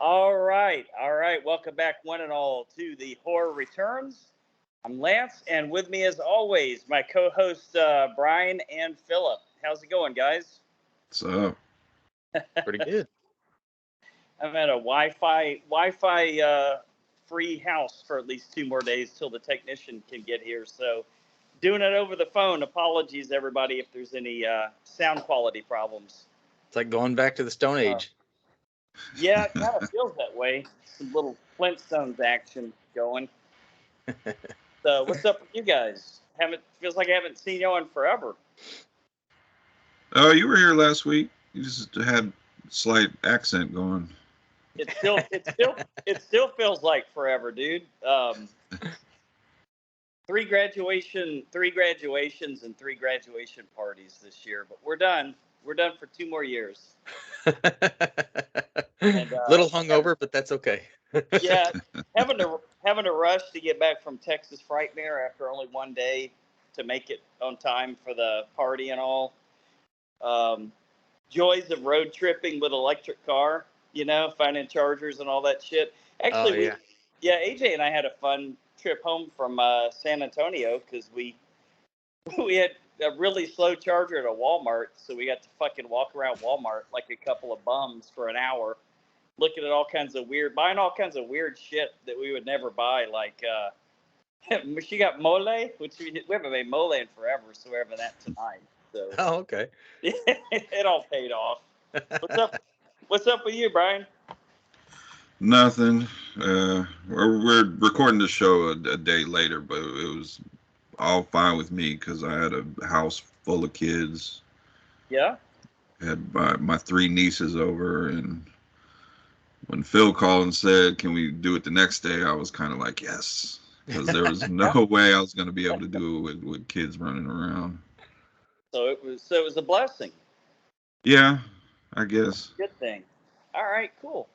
All right, all right. Welcome back, one and all, to the Horror Returns. I'm Lance, and with me, as always, my co-hosts Brian and Philip. How's it going, guys? What's up? Pretty good. I'm at a Wi-Fi free house for at least 2 more days till the technician can get here. So, doing it over the phone. Apologies, everybody, if there's any sound quality problems. It's like going back to the Stone Age. Yeah, it kind of feels that way. Some little Flintstones action going. So, what's up with you guys? Feels like I haven't seen you in forever. Oh, you were here last week. You just had slight accent going. It still feels like forever, dude. Three graduations and 3 graduation parties this year, but we're done. We're done for 2 more years. And, Little hungover, but that's okay. Yeah, having to rush to get back from Texas Frightmare after only 1 day to make it on time for the party and all. Joys of road tripping with electric car, finding chargers and all that shit. Actually, AJ and I had a fun trip home from San Antonio because we had a really slow charger at a Walmart, so we got to fucking walk around Walmart like a couple of bums for an hour, looking at buying all kinds of weird shit that we would never buy. Like, she got mole, which we haven't made mole in forever, so we're having that tonight. So, Oh, okay. it all paid off. What's up with you, Brian? Nothing. We're recording the show a day later, but it was all fine with me because I had a house full of kids. Yeah. Had my 3 nieces over, and when Phil called and said, "Can we do it the next day?" I was kind of like, "Yes," because there was no way I was going to be able to do it with kids running around. So it was a blessing. Yeah, I guess. Good thing. All right, cool.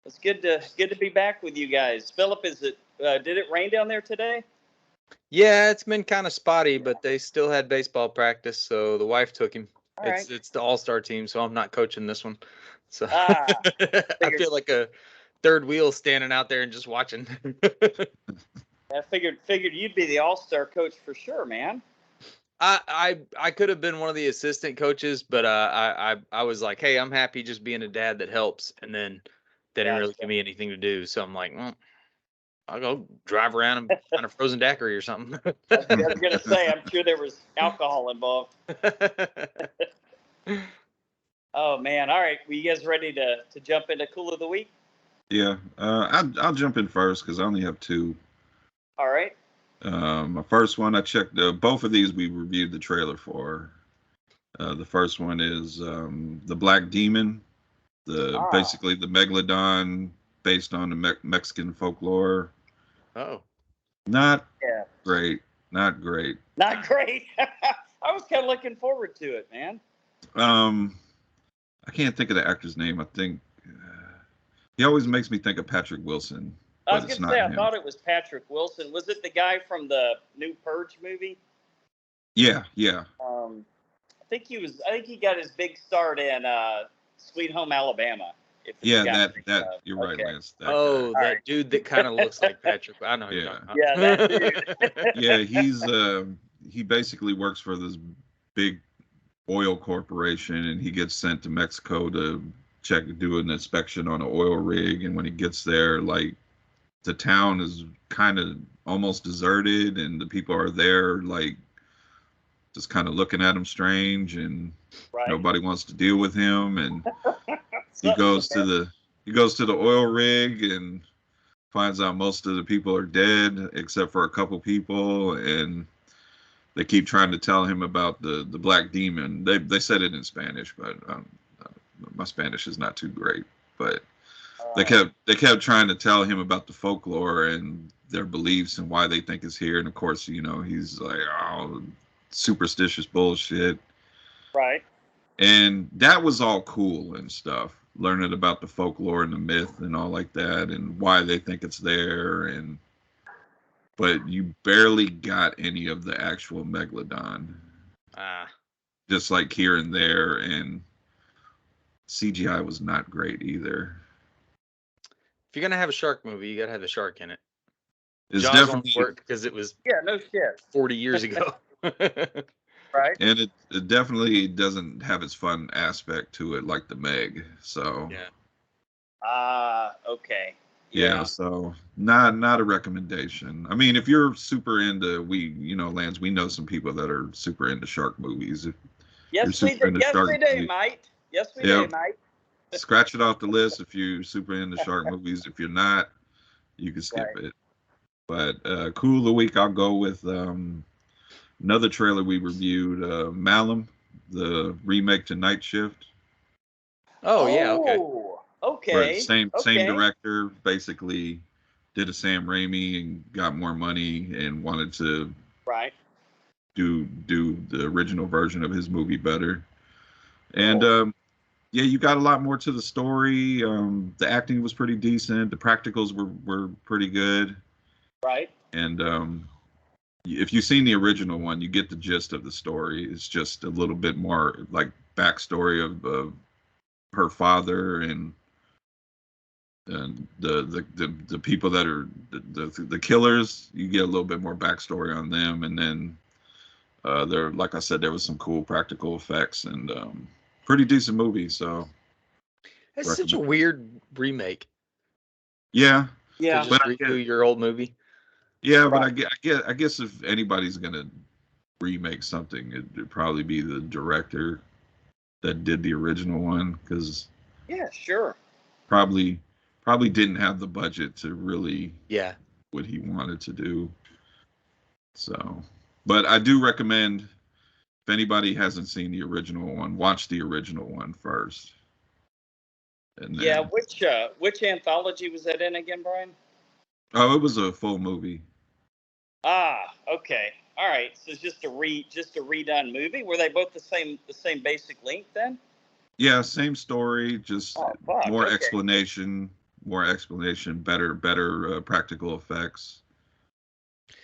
It's good to be back with you guys. Philip, did it rain down there today? Yeah, it's been kind of spotty, but they still had baseball practice, so the wife took him. It's the all-star team, so I'm not coaching this one. So I feel like a third wheel standing out there and just watching. I figured you'd be the all-star coach for sure, man. I could have been one of the assistant coaches, but I was like, hey, I'm happy just being a dad that helps, and then they didn't really give me anything to do, so I'm like, well, I'll go drive around and find a frozen daiquiri or something. I was gonna say, I'm sure there was alcohol involved. Oh man! All right, were you guys ready to jump into Cool of the Week? Yeah, I'll jump in first because I only have 2. All right. My first one, I checked both of these. We reviewed the trailer for. The first one is the Black Demon, basically the megalodon based on the Mexican folklore. Oh, Not great. Not great. Not great. I was kind of looking forward to it, man. I can't think of the actor's name. I think he always makes me think of Patrick Wilson. I was going to say, I thought it was Patrick Wilson. Was it the guy from the new Purge movie? Yeah. I think he got his big start in Sweet Home Alabama. You're right, Lance. That dude that kind of looks like Patrick. I know. Yeah, that dude. Yeah, he basically works for this big oil corporation, and he gets sent to Mexico to do an inspection on an oil rig. And when he gets there, like, the town is kind of almost deserted, and the people are there, like, just kind of looking at him strange, and nobody wants to deal with him. And he goes to the oil rig and finds out most of the people are dead except for a couple people, and they keep trying to tell him about the Black Demon. They said it in Spanish, but my Spanish is not too great. But they kept trying to tell him about the folklore and their beliefs and why they think it's here. And of course, he's like, oh, superstitious bullshit. Right. And that was all cool and stuff, learning about the folklore and the myth and all like that, and why they think it's there. But you barely got any of the actual megalodon. Just like here and there, and CGI was not great either. If you're gonna have a shark movie, you gotta have the shark in it. It's Jaws definitely only worked because it was no shit. 40 years ago. Right. and it definitely doesn't have its fun aspect to it like the Meg. So Yeah. Okay. yeah, so not a recommendation. I mean, if you're super into Lance, we know some people that are super into shark movies. If you're Yes, we super do. into Yes, shark we do, movies, mate. Yes, we yeah, do, mate. scratch it off the list if you're super into shark movies. If you're not, you can skip Right. it. But cool of the week, I'll go with another trailer we reviewed, Malum, the remake to Night Shift. Oh yeah. Okay. Where Okay. same Okay. director basically did a Sam Raimi and got more money and wanted to Right. do the original version of his movie better. And Cool. yeah, you got a lot more to the story. The acting was pretty decent. The practicals were pretty good. Right. And if you've seen the original one, you get the gist of the story. It's just a little bit more like backstory of her father and the people that are the killers. You get a little bit more backstory on them, and then there, like I said, there was some cool practical effects and pretty decent movie. So That's such a recommend. weird remake. Yeah, Yeah. To just redo your old movie. yeah, but Right. I guess if anybody's gonna remake something, it'd probably be the director that did the original one, because Yeah. Sure. probably didn't have the budget to really what he wanted to do. So, but I do recommend, if anybody hasn't seen the original one, watch the original one first. And then, Yeah. Which anthology was that in again, Brian? oh, it was a full movie. Okay. All right. So it's just a redone movie. Were they both the same basic length then? Yeah, same story, just more Okay. explanation, better practical effects.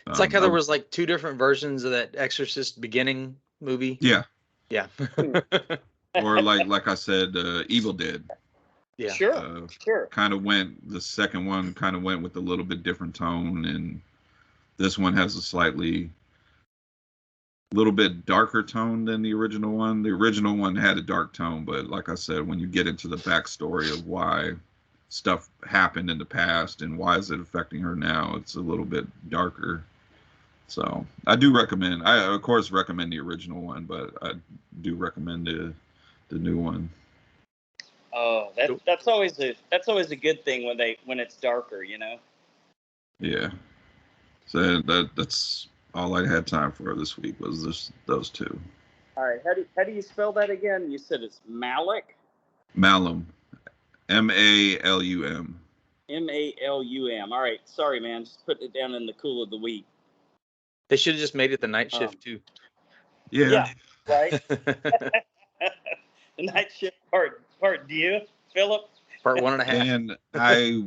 It's like how there was like two different versions of that Exorcist beginning movie. Yeah. Yeah. Or like I said, Evil Dead. Yeah. Sure. The second one kind of went with a little bit different tone, and this one has a little bit darker tone than the original one. The original one had a dark tone, but like I said, when you get into the backstory of why stuff happened in the past and why is it affecting her now, it's a little bit darker. So I do recommend. I of course recommend the original one, but I do recommend the new one. Oh, that's always a good thing when it's darker, you know. Yeah. So that's all I had time for this week was those two. All right. How do you spell that again? You said it's Malik. Malum, Malum. Malum. All right. Sorry, man. Just putting it down in the cool of the week. They should have just made it the Night Shift too. Yeah. Right. The Night Shift part due, Philip. Part 1.5. And I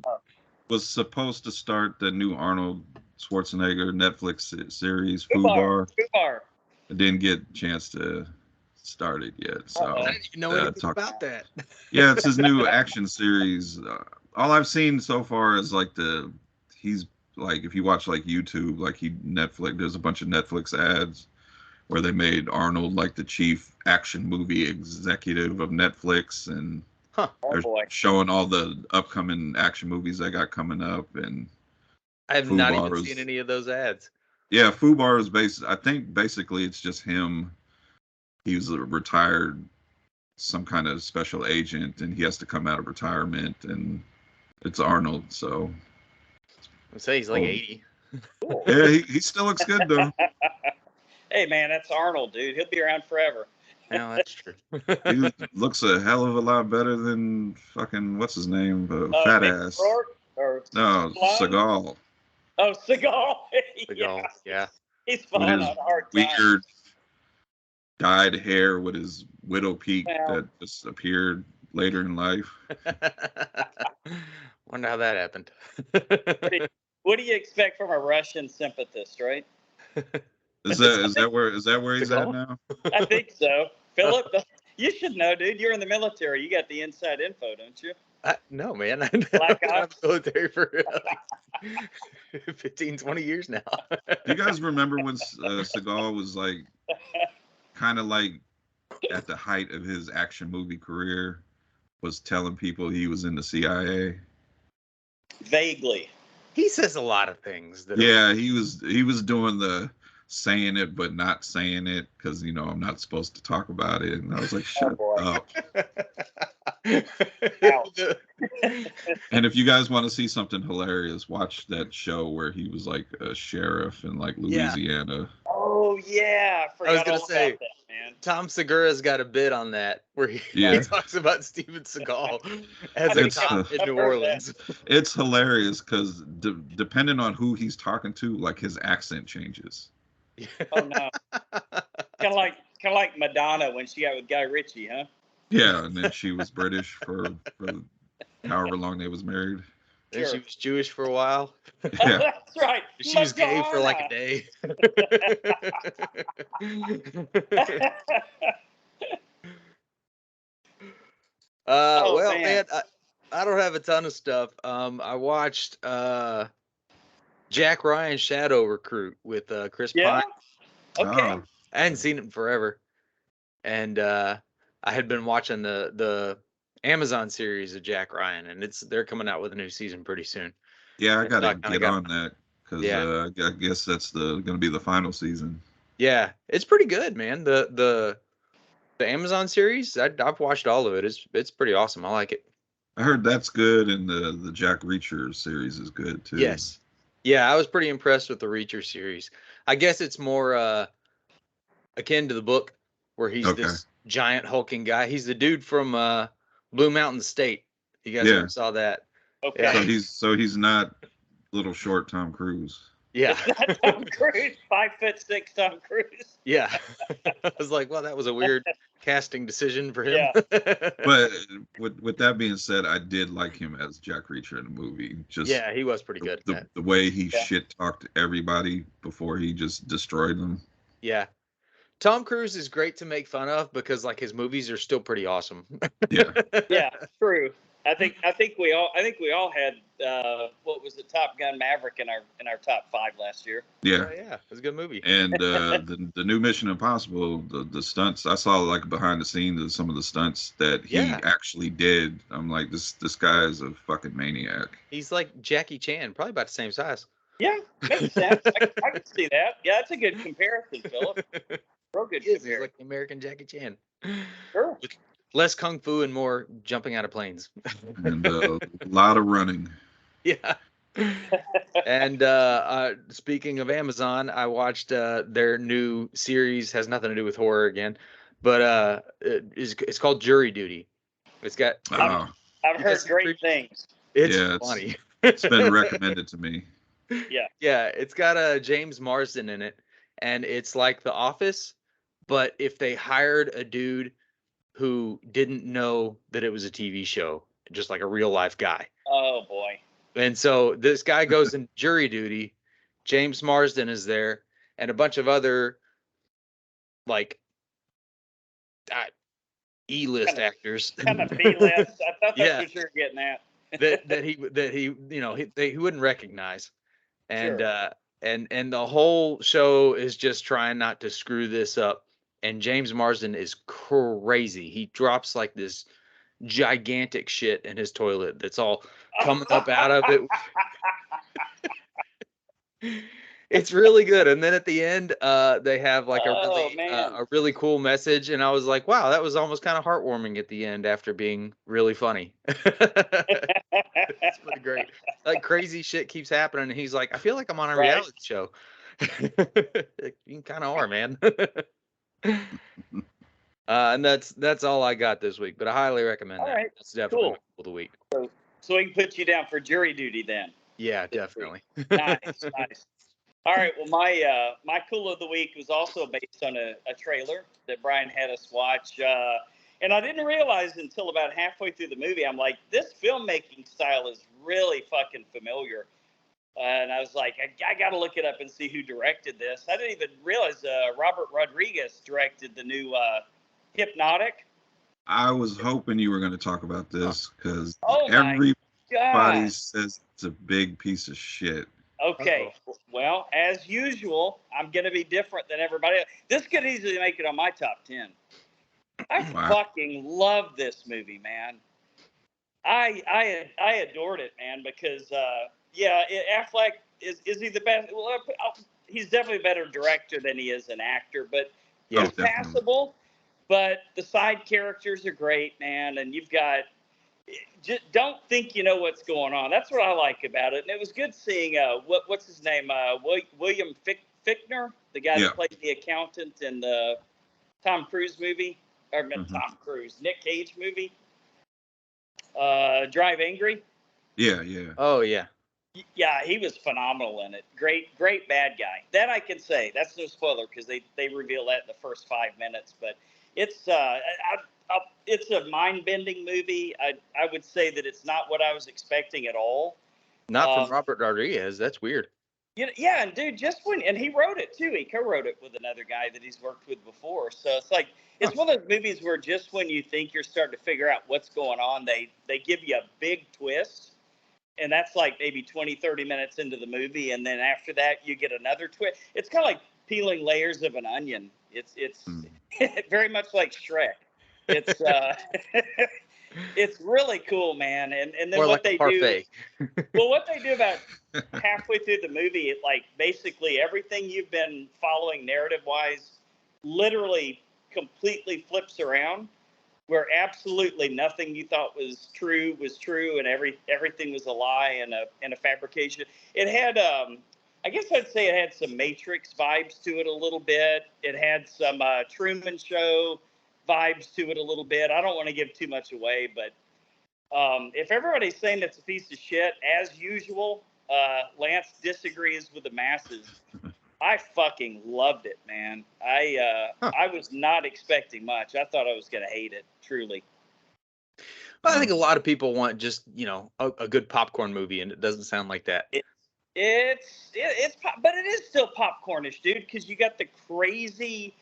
was supposed to start the new Arnold Schwarzenegger Netflix series, Fubar. I didn't get a chance to start it yet. So I didn't even know anything about that. Yeah, it's his new action series. All I've seen so far is he's like, if you watch like YouTube, like there's a bunch of Netflix ads where they made Arnold like the chief action movie executive of Netflix, and they're showing all the upcoming action movies they got coming up. And I have not even seen any of those ads. Yeah, Fubar is I think basically it's just him. He was a retired, some kind of special agent, and he has to come out of retirement, and it's Arnold. So I'd say he's like 80. Cool. Yeah, he still looks good though. Hey man, that's Arnold, dude. He'll be around forever. No, that's true. He looks a hell of a lot better than fucking what's his name, fat ass. No, Seagal. Oh, Seagal. Yeah. He's falling on hard times. Weird dyed hair with his widow peak that just appeared later in life. Wonder how that happened. What do you expect from a Russian sympathist, right? Is that where he's at now? I think so. Philip, you should know, dude. You're in the military. You got the inside info, don't you? No, man. Black I've been Ops? military for like 15, 20 years now. Do you guys remember when Seagal was like, kind of like at the height of his action movie career, was telling people he was in the CIA? Vaguely. He says a lot of things. Yeah, he was doing the saying it but not saying it because I'm not supposed to talk about it, and I was like, shut up. And if you guys want to see something hilarious, watch that show where he was like a sheriff in like Louisiana. Oh yeah, I was gonna say, about that, man. Tom Segura's got a bit on that where he talks about Steven Seagal as a cop in New Orleans. It's hilarious because depending on who he's talking to, like his accent changes. Oh no, kind of like Madonna when she got with Guy Ritchie, huh? Yeah, and then she was British for however long they was married. Then she was Jewish for a while. Yeah, that's right. She was gay for like a day. Well, man, I don't have a ton of stuff. I watched Jack Ryan's Shadow Recruit with Chris Pine. Okay. Oh. I hadn't seen it in forever, and I had been watching the Amazon series of Jack Ryan, and they're coming out with a new season pretty soon. Yeah, I gotta get on that because I guess that's gonna be the final season. Yeah, it's pretty good, man. The Amazon series, I've watched all of it. It's pretty awesome. I like it. I heard that's good, and the Jack Reacher series is good too. Yes. Yeah, I was pretty impressed with the Reacher series. I guess it's more akin to the book, where he's this giant hulking guy. He's the dude from Blue Mountain State. You guys ever saw that? Okay. Yeah. So he's not little short Tom Cruise. Yeah. It's not Tom Cruise, 5'6" Tom Cruise. Yeah. I was like, well, that was a weird casting decision for him. Yeah. But with that being said, I did like him as Jack Reacher in the movie. Just he was pretty good. The way he shit talked everybody before he just destroyed them. Yeah. Tom Cruise is great to make fun of because like his movies are still pretty awesome. Yeah. Yeah, true. I think we all had what was it, Top Gun Maverick in our top 5 last year. Yeah. Yeah, it was a good movie. And the new Mission Impossible, the stunts, I saw like behind the scenes of some of the stunts that he actually did. I'm like, this guy is a fucking maniac. He's like Jackie Chan, probably about the same size. Yeah, makes sense. I can see that. Yeah, that's a good comparison, Philip. Real good comparison. He's like the American Jackie Chan. Sure. With less kung fu and more jumping out of planes. And a lot of running. Yeah. And speaking of Amazon, I watched their new series. Has nothing to do with horror again, but it's called Jury Duty. It's got. I've heard great things. It's funny. It's been recommended to me. Yeah. Yeah, it's got James Marsden in it, and it's like The Office, but if they hired a dude who didn't know that it was a TV show, just like a real life guy. Oh boy. And so this guy goes in jury duty. James Marsden is there, and a bunch of other like E-list actors. Kind of B-list. I thought that's what you were getting at. that he he wouldn't recognize. And and the whole show is just trying not to screw this up. And James Marsden is crazy. He drops like this gigantic shit in his toilet that's all coming up out of it. It's really good. And then at the end, they have like a really cool message. And I was like, wow, that was almost kind of heartwarming at the end after being really funny. It's pretty great. Like crazy shit keeps happening. And he's like, I feel like I'm on a reality show. You kind of are, man. And that's all I got this week, but I highly recommend that. Right. That's definitely cool of the week. So we can put you down for jury duty then. Yeah, definitely. Nice. All right. Well, my cool of the week was also based on a trailer that Brian had us watch, and I didn't realize until about halfway through the movie. I'm like, this filmmaking style is really fucking familiar. And I was like, I got to look it up and see who directed this. I didn't even realize Robert Rodriguez directed the new Hypnotic. I was hoping you were going to talk about this because my everybody God. says it's a big piece of shit. Okay. Well, as usual, I'm going to be different than everybody else. This could easily make it on my top 10. I fucking love this movie, man. I adored it, man, because Affleck is he the best? Well, he's definitely a better director than he is an actor, but it's passable. But the side characters are great, man, and you've got just don't think you know what's going on. That's what I like about it, and it was good seeing what's his name, William Fichtner, the guy that played the accountant in the Tom Cruise movie, or Tom Cruise, Nick Cage movie. Drive Angry. Yeah. Oh yeah. Yeah, he was phenomenal in it. Great bad guy. That I can say. That's no spoiler because they reveal that in the first 5 minutes. But it's a mind-bending movie. I would say that it's not what I was expecting at all. Not from Robert Rodriguez. That's weird. Yeah, and dude, and he wrote it too. He co-wrote it with another guy that he's worked with before. So it's like it's one of those movies where just when you think you're starting to figure out what's going on, they give you a big twist. And that's like maybe 20, 30 minutes into the movie. And then after that, you get another twist. It's kind of like peeling layers of an onion. It's very much like Shrek. It's it's really cool, man. And then what they do. Well, what they do about halfway through the movie, like basically everything you've been following narrative-wise literally completely flips around. Where absolutely nothing you thought was true, and everything was a lie and a fabrication. It had, I guess I'd say it had some Matrix vibes to it a little bit. It had some Truman Show vibes to it a little bit. I don't want to give too much away, but if everybody's saying it's a piece of shit, as usual, Lance disagrees with the masses. I fucking loved it, man. I was not expecting much. I thought I was going to hate it, truly. Well, I think a lot of people want just, a good popcorn movie, and it doesn't sound like that. But it is still popcornish, dude, because you got the crazy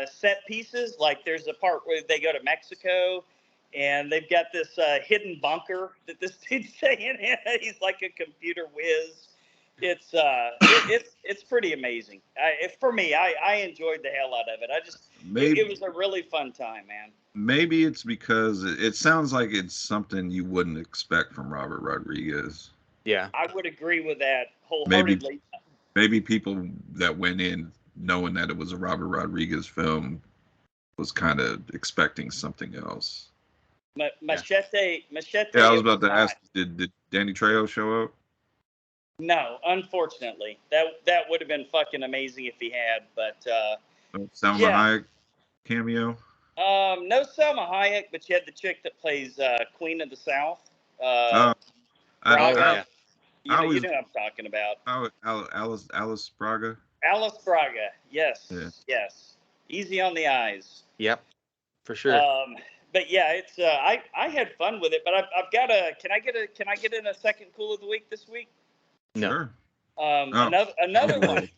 set pieces. Like there's a part where they go to Mexico, and they've got this hidden bunker that this dude's staying in. He's like a computer whiz. It's pretty amazing. For me, I enjoyed the hell out of it. It was a really fun time, man. Maybe it's because it sounds like it's something you wouldn't expect from Robert Rodriguez. Yeah, I would agree with that wholeheartedly. Maybe people that went in knowing that it was a Robert Rodriguez film was kind of expecting something else. Machete. Yeah, I was about to ask, did Danny Trejo show up? No, unfortunately. That would have been fucking amazing if he had, but Salma Hayek cameo? No Salma Hayek, but you had the chick that plays Queen of the South. Braga. You know what I'm talking about. Alice Braga. Alice Braga, yes. Yes. Easy on the eyes. Yep, for sure. But yeah, it's I had fun with it, but I've got can I get in a second cool of the week this week? No. Sure. Another one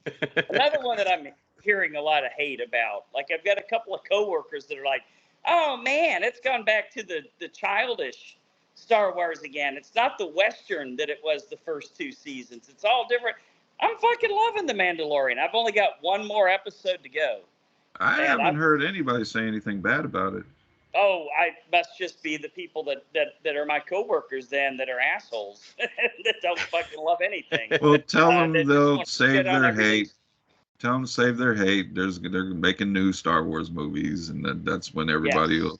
that I'm hearing a lot of hate about. Like I've got a couple of coworkers that are like, "Oh man, it's gone back to the childish Star Wars again. It's not the Western that it was the first 2 seasons. It's all different." I'm fucking loving The Mandalorian. I've only got one more episode to go. I haven't heard anybody say anything bad about it. Oh, I must just be the people that are my coworkers then that are assholes that don't fucking love anything. Well, tell them they'll save their hate. Tell them to save their hate. They're making new Star Wars movies, and that's when everybody will.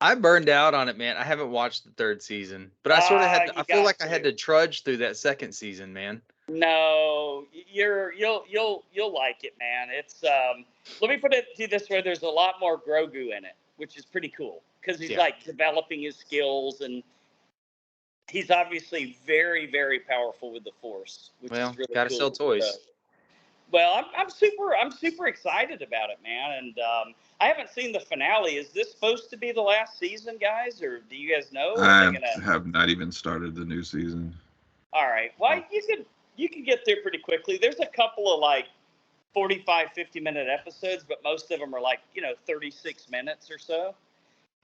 I burned out on it, man. I haven't watched the 3rd season, but I sort of had. I feel like I had to trudge through that 2nd season, man. No, you'll like it, man. It's let me put it to you this way: there's a lot more Grogu in it, which is pretty cool because he's like developing his skills, and he's obviously very, very powerful with the Force, which is really gotta cool. sell toys. Well, I'm super excited about it, man, and I haven't seen the finale. Is this supposed to be the last season, guys, or do you guys know? I have not even started the new season. All right, well, you can get there pretty quickly. There's a couple of like 45, 50-minute episodes, but most of them are like 36 minutes or so.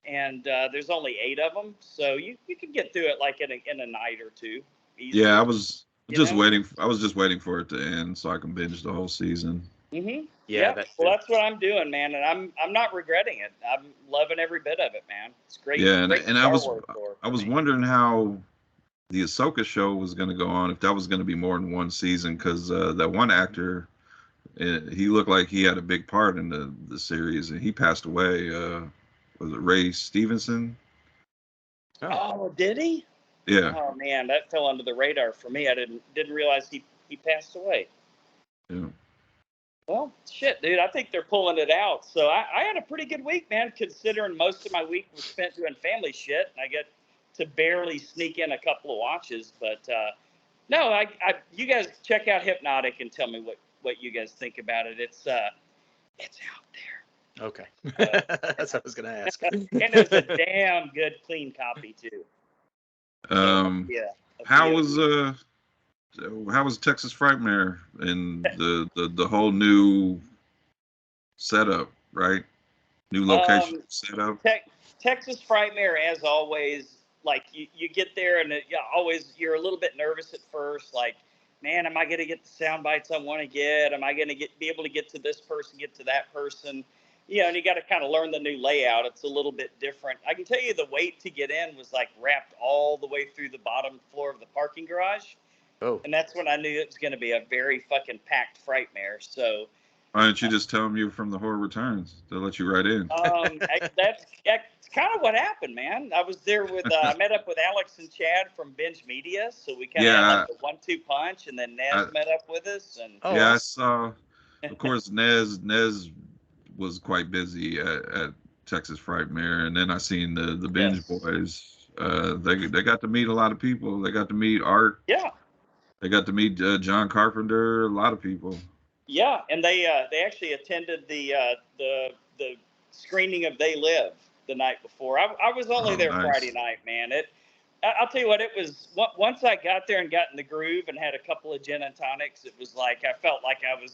and there's only 8 of them, so you can get through it like in a night or two. Easily, yeah, I was just waiting. I was just waiting for it to end so I can binge the whole season. Mm-hmm. Yeah. Well, that's what I'm doing, man, and I'm not regretting it. I'm loving every bit of it, man. It's great. Yeah, great and I was wondering how the Ahsoka show was going to go on, if that was going to be more than one season, because that one actor, he looked like he had a big part in the series, and he passed away. Was it Ray Stevenson? Oh, did he? Yeah. Oh man, that fell under the radar for me. I didn't realize he passed away. Yeah. Well, shit, dude. I think they're pulling it out. So I had a pretty good week, man, considering most of my week was spent doing family shit, and I get to barely sneak in a couple of watches. But no, you guys check out Hypnotic and tell me what you guys think about it. It's out there. Okay. That's what I was gonna ask. And it's a damn good, clean copy too. How was Texas Frightmare and the whole new setup, right? New location setup. Texas Frightmare, as always, like you get there and you're a little bit nervous at first, like, man, am I going to get the sound bites I want to get? Am I going to be able to get to this person, get to that person? And you got to kind of learn the new layout. It's a little bit different. I can tell you the wait to get in was like wrapped all the way through the bottom floor of the parking garage. Oh. And that's when I knew it was going to be a very fucking packed Frightmare. So why don't you just tell them you were from the Horror Returns? They'll let you right in. That's kind of what happened, man. I was there with I met up with Alex and Chad from Binge Media, so we kind of had like a 1-2 punch, and then Nez met up with us. And I saw. Of course, Nez was quite busy at Texas Frightmare, and then I seen the Binge Boys. They got to meet a lot of people. They got to meet Art. Yeah. They got to meet John Carpenter. A lot of people. Yeah, and they actually attended the screening of They Live the night before. I was only there nice. Friday night, man. I'll tell you what, it was once I got there and got in the groove and had a couple of gin and tonics, it was like I felt like I was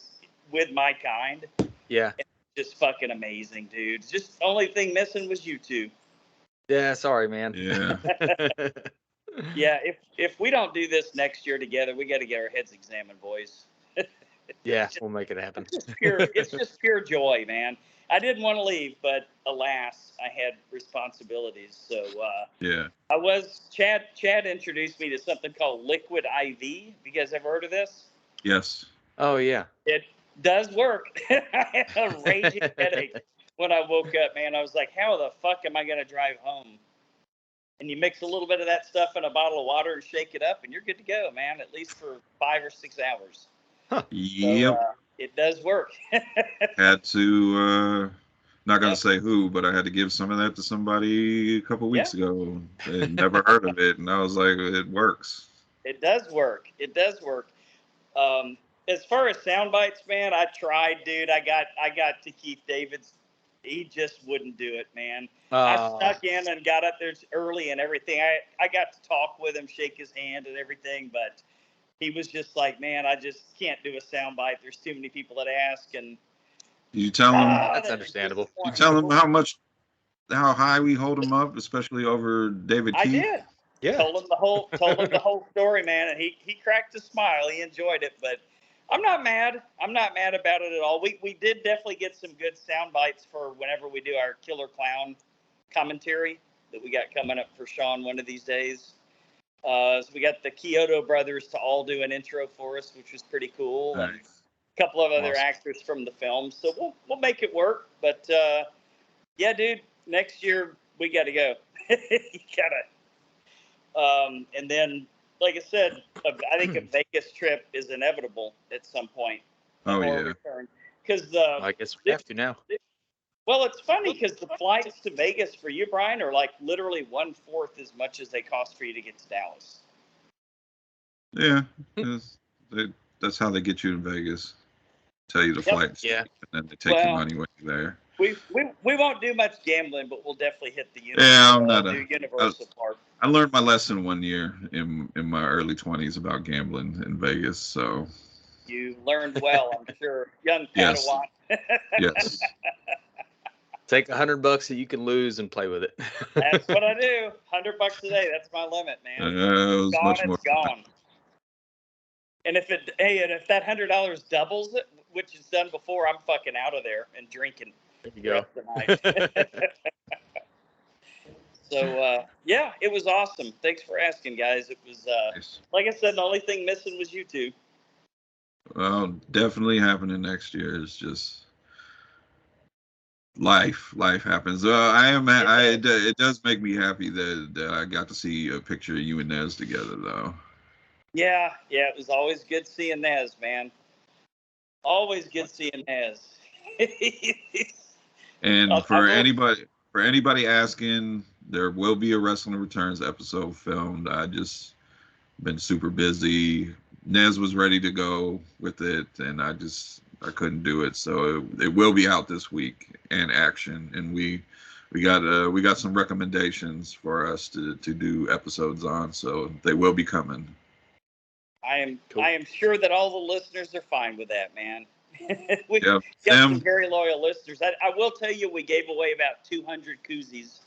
with my kind. Yeah. Just fucking amazing, dude. Just the only thing missing was you two. Yeah, sorry, man. Yeah. Yeah, if we don't do this next year together, we got to get our heads examined, boys. Yeah, we'll make it happen. It's just pure joy, man. I didn't want to leave, but alas, I had responsibilities. So yeah, Chad introduced me to something called Liquid IV. Have you guys ever heard of this? Yes. Oh yeah. It does work. I had a raging headache when I woke up, man. I was like, how the fuck am I going to drive home? And you mix a little bit of that stuff in a bottle of water and shake it up, and you're good to go, man, at least for 5 or 6 hours. Huh. Yep. So, it does work. Had to, not going to say who, but I had to give some of that to somebody a couple weeks ago. They'd never heard of it, and I was like, it works. It does work. It does work. As far as sound bites, man, I tried, dude. I got to Keith David's. He just wouldn't do it, man. I snuck in and got up there early and everything. I got to talk with him, shake his hand and everything, but he was just like, man, I just can't do a sound bite. There's too many people that ask. And you tell him that's understandable. You tell him how high we hold him up, especially over David Keith. I did. Yeah. Told him the whole story, man, and he cracked a smile. He enjoyed it, but I'm not mad. I'm not mad about it at all. We did definitely get some good sound bites for whenever we do our Killer Clown commentary that we got coming up for Sean one of these days. So we got the Kyoto brothers to all do an intro for us, which was pretty cool. Nice. And a couple of other actors from the film. So we'll make it work. But yeah, dude, next year we got to go. You gotta. And then, like I said, I think a Vegas trip is inevitable at some point. Oh yeah. Because I guess we have to now. Well, it's funny because the flights to Vegas for you, Brian, are like literally 1/4 as much as they cost for you to get to Dallas. Yeah, that's how they get you in Vegas. Tell you the flights. Yeah. And then they take your money when you're there. We won't do much gambling, but we'll definitely hit the Universal Park. I learned my lesson one year in my early 20s about gambling in Vegas. So you learned well, I'm sure, young Padawan. Yes. Take $100 that you can lose and play with it. That's what I do. $100 a day. That's my limit, man. It was much more. It's gone. And if that $100 doubles it, which is done before, I'm fucking out of there and drinking. There you go. So yeah, it was awesome. Thanks for asking, guys. It was Nice. like I said, the only thing missing was you two. Well, definitely happening next year. It's just life happens. It does make me happy that I got to see a picture of you and Nez together, though. Yeah, it was always good seeing Nez, man. Always good seeing Nez. And for anybody asking, there will be a Wrestling Returns episode filmed. I just been super busy. Nez was ready to go with it, and I couldn't do it. So it will be out this week and action. And we got some recommendations for us to do episodes on. So they will be coming. I am sure that all the listeners are fine with that, man. We Yep. got some very loyal listeners. I will tell you, we gave away about 200 koozies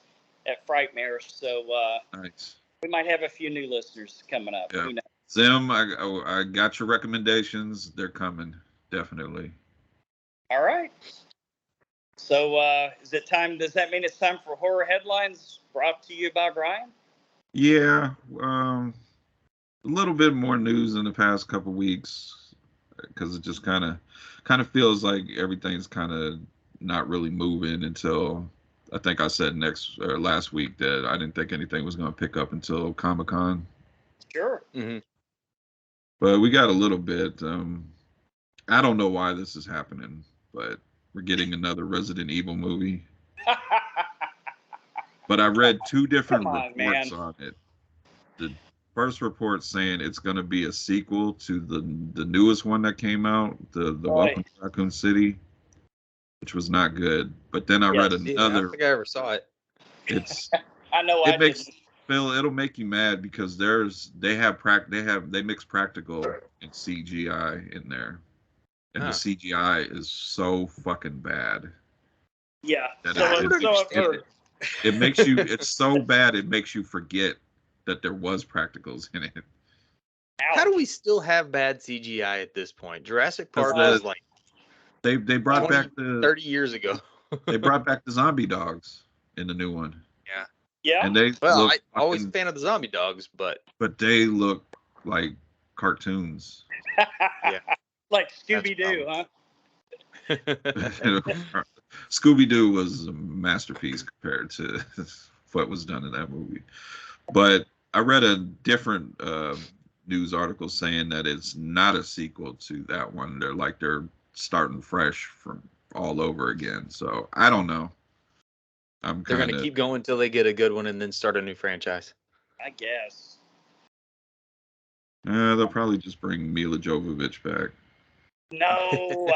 at Frightmare, so Nice. we might have a few new listeners coming up. Yeah. Who knows? Zim, I got your recommendations. They're coming, definitely. All right. So is it time? Does that mean it's time for horror headlines brought to you by Brian? Yeah. A little bit more news in the past couple weeks because it just kind of feels like everything's kind of not really moving until I think I said last week that I didn't think anything was going to pick up until Comic-Con. Sure. Mm-hmm. But we got a little bit. I don't know why this is happening, but we're getting another Resident Evil movie. But I read two different reports on it. The first report saying it's going to be a sequel to the newest one that came out, the Welcome to Raccoon City, which was not good. But then I read another. I don't think I ever saw it. It's. I know. Phil, it'll make you mad because they mix practical and CGI in there, and the CGI is so fucking bad. Yeah. It makes you. It's so bad. It makes you forget that there was practicals in it. How do we still have bad CGI at this point? Jurassic Park was like they brought back 30 years ago. They brought back the zombie dogs in the new one. Yeah. Yeah. And I'm always a fan of the zombie dogs, but they look like cartoons. Yeah. Like Scooby-Doo, huh? Scooby-Doo was a masterpiece compared to what was done in that movie. But I read a different news article saying that it's not a sequel to that one. They're starting fresh from all over again. So I don't know. They're going to keep going until they get a good one and then start a new franchise. I guess. They'll probably just bring Mila Jovovich back. No,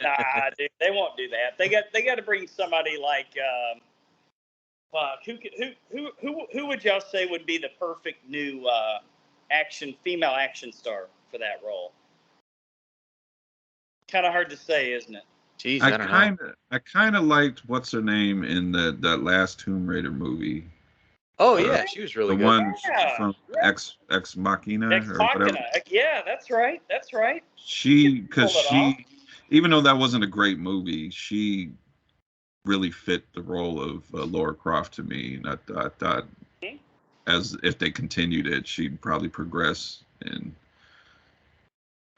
nah, dude, they won't do that. They got to bring somebody like who would y'all say would be the perfect new female action star for that role? Kind of hard to say, isn't it? Jeez, I don't know. I kind of liked what's her name in that last Tomb Raider movie. Oh yeah, she was really good. The one from Ex Machina or whatever. Yeah, that's right. Because even though that wasn't a great movie, she really fit the role of Lara Croft to me. And I thought, as if they continued it, she'd probably progress. And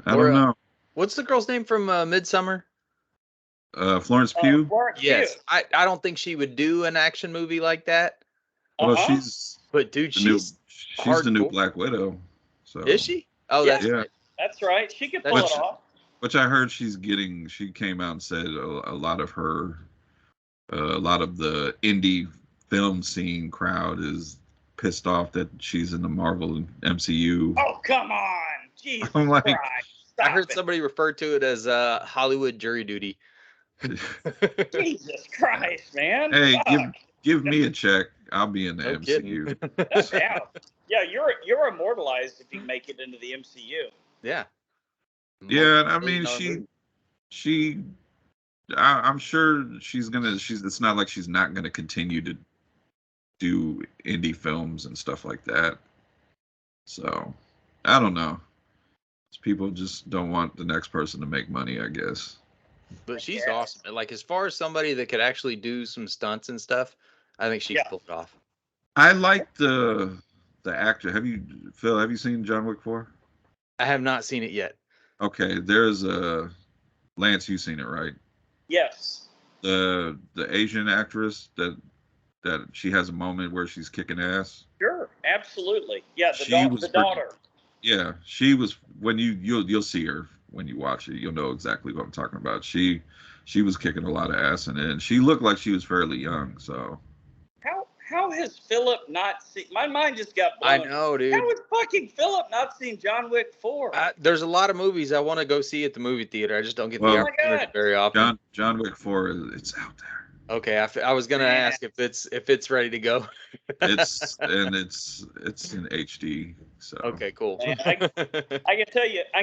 I don't know. What's the girl's name from Midsommar? Florence Pugh. Yes, I don't think she would do an action movie like that. Well, she's the new Black Widow. So is she? Oh, that's right. That's right. She could pull it off. Which I heard she came out and said a lot of the indie film scene crowd is pissed off that she's in the Marvel MCU. Oh, come on. Jesus I'm like, Christ. I heard somebody refer to it as Hollywood jury duty. Jesus Christ, man. Hey, give me a check. I'll be in the MCU. Yeah, you're immortalized if you make it into the MCU. Yeah. Yeah, I mean she I'm sure she's gonna. It's not like she's not gonna continue to do indie films and stuff like that. So I don't know. People just don't want the next person to make money, I guess. But she's awesome. Like, as far as somebody that could actually do some stunts and stuff, I think she could pull it off. I like the actor. Phil? Have you seen John Wick 4? I have not seen it yet. Okay, there's a Lance. You've seen it, right? Yes. The Asian actress that she has a moment where she's kicking ass. Sure, absolutely. Yeah, the daughter. Yeah, she was. When you'll see her when you watch it, you'll know exactly what I'm talking about. She was kicking a lot of ass in it, and she looked like she was fairly young. So how has Philip not seen? My mind just got blown. I know, dude. How has fucking Philip not seen John Wick 4? There's a lot of movies I want to go see at the movie theater. I just don't get the opportunity very often. John Wick 4 it's out there. Okay, I was gonna ask if it's ready to go. it's in HD. So okay, cool. Man, I can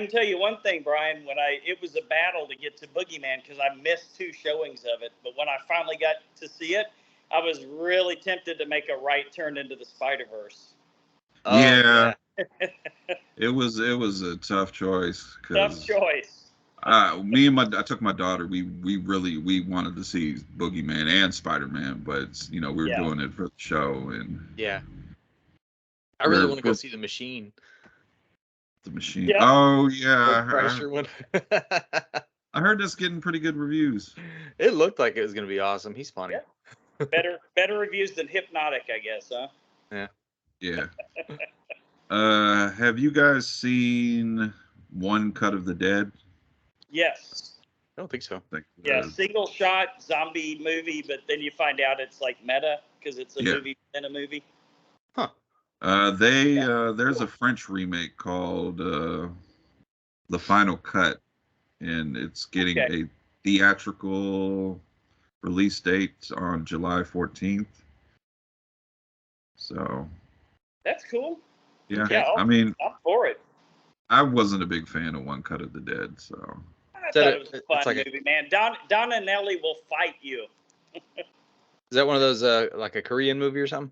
tell you one thing, Brian. It was a battle to get to Boogeyman because I missed 2 showings of it. But when I finally got to see it, I was really tempted to make a right turn into the Spider-Verse. Oh, yeah. It was a tough choice. Tough choice. I took my daughter. We wanted to see Boogeyman and Spider-Man, but we were doing it for the show, and I really want to go see The Machine. The Machine. Yeah. Oh yeah, I heard that's getting pretty good reviews. It looked like it was going to be awesome. He's funny. Yeah. Better reviews than Hypnotic, I guess, huh? Yeah. Yeah. Have you guys seen One Cut of the Dead? Yes. I don't think so. Yeah, single shot zombie movie, but then you find out it's like meta because it's a movie within a movie. Huh. There's a French remake called The Final Cut, and it's getting a theatrical release date on July 14th. So that's cool. Yeah, I'm for it. I wasn't a big fan of One Cut of the Dead, so. I thought it was a fun movie, man. Donna Nelly will fight you. Is that one of those like a Korean movie or something?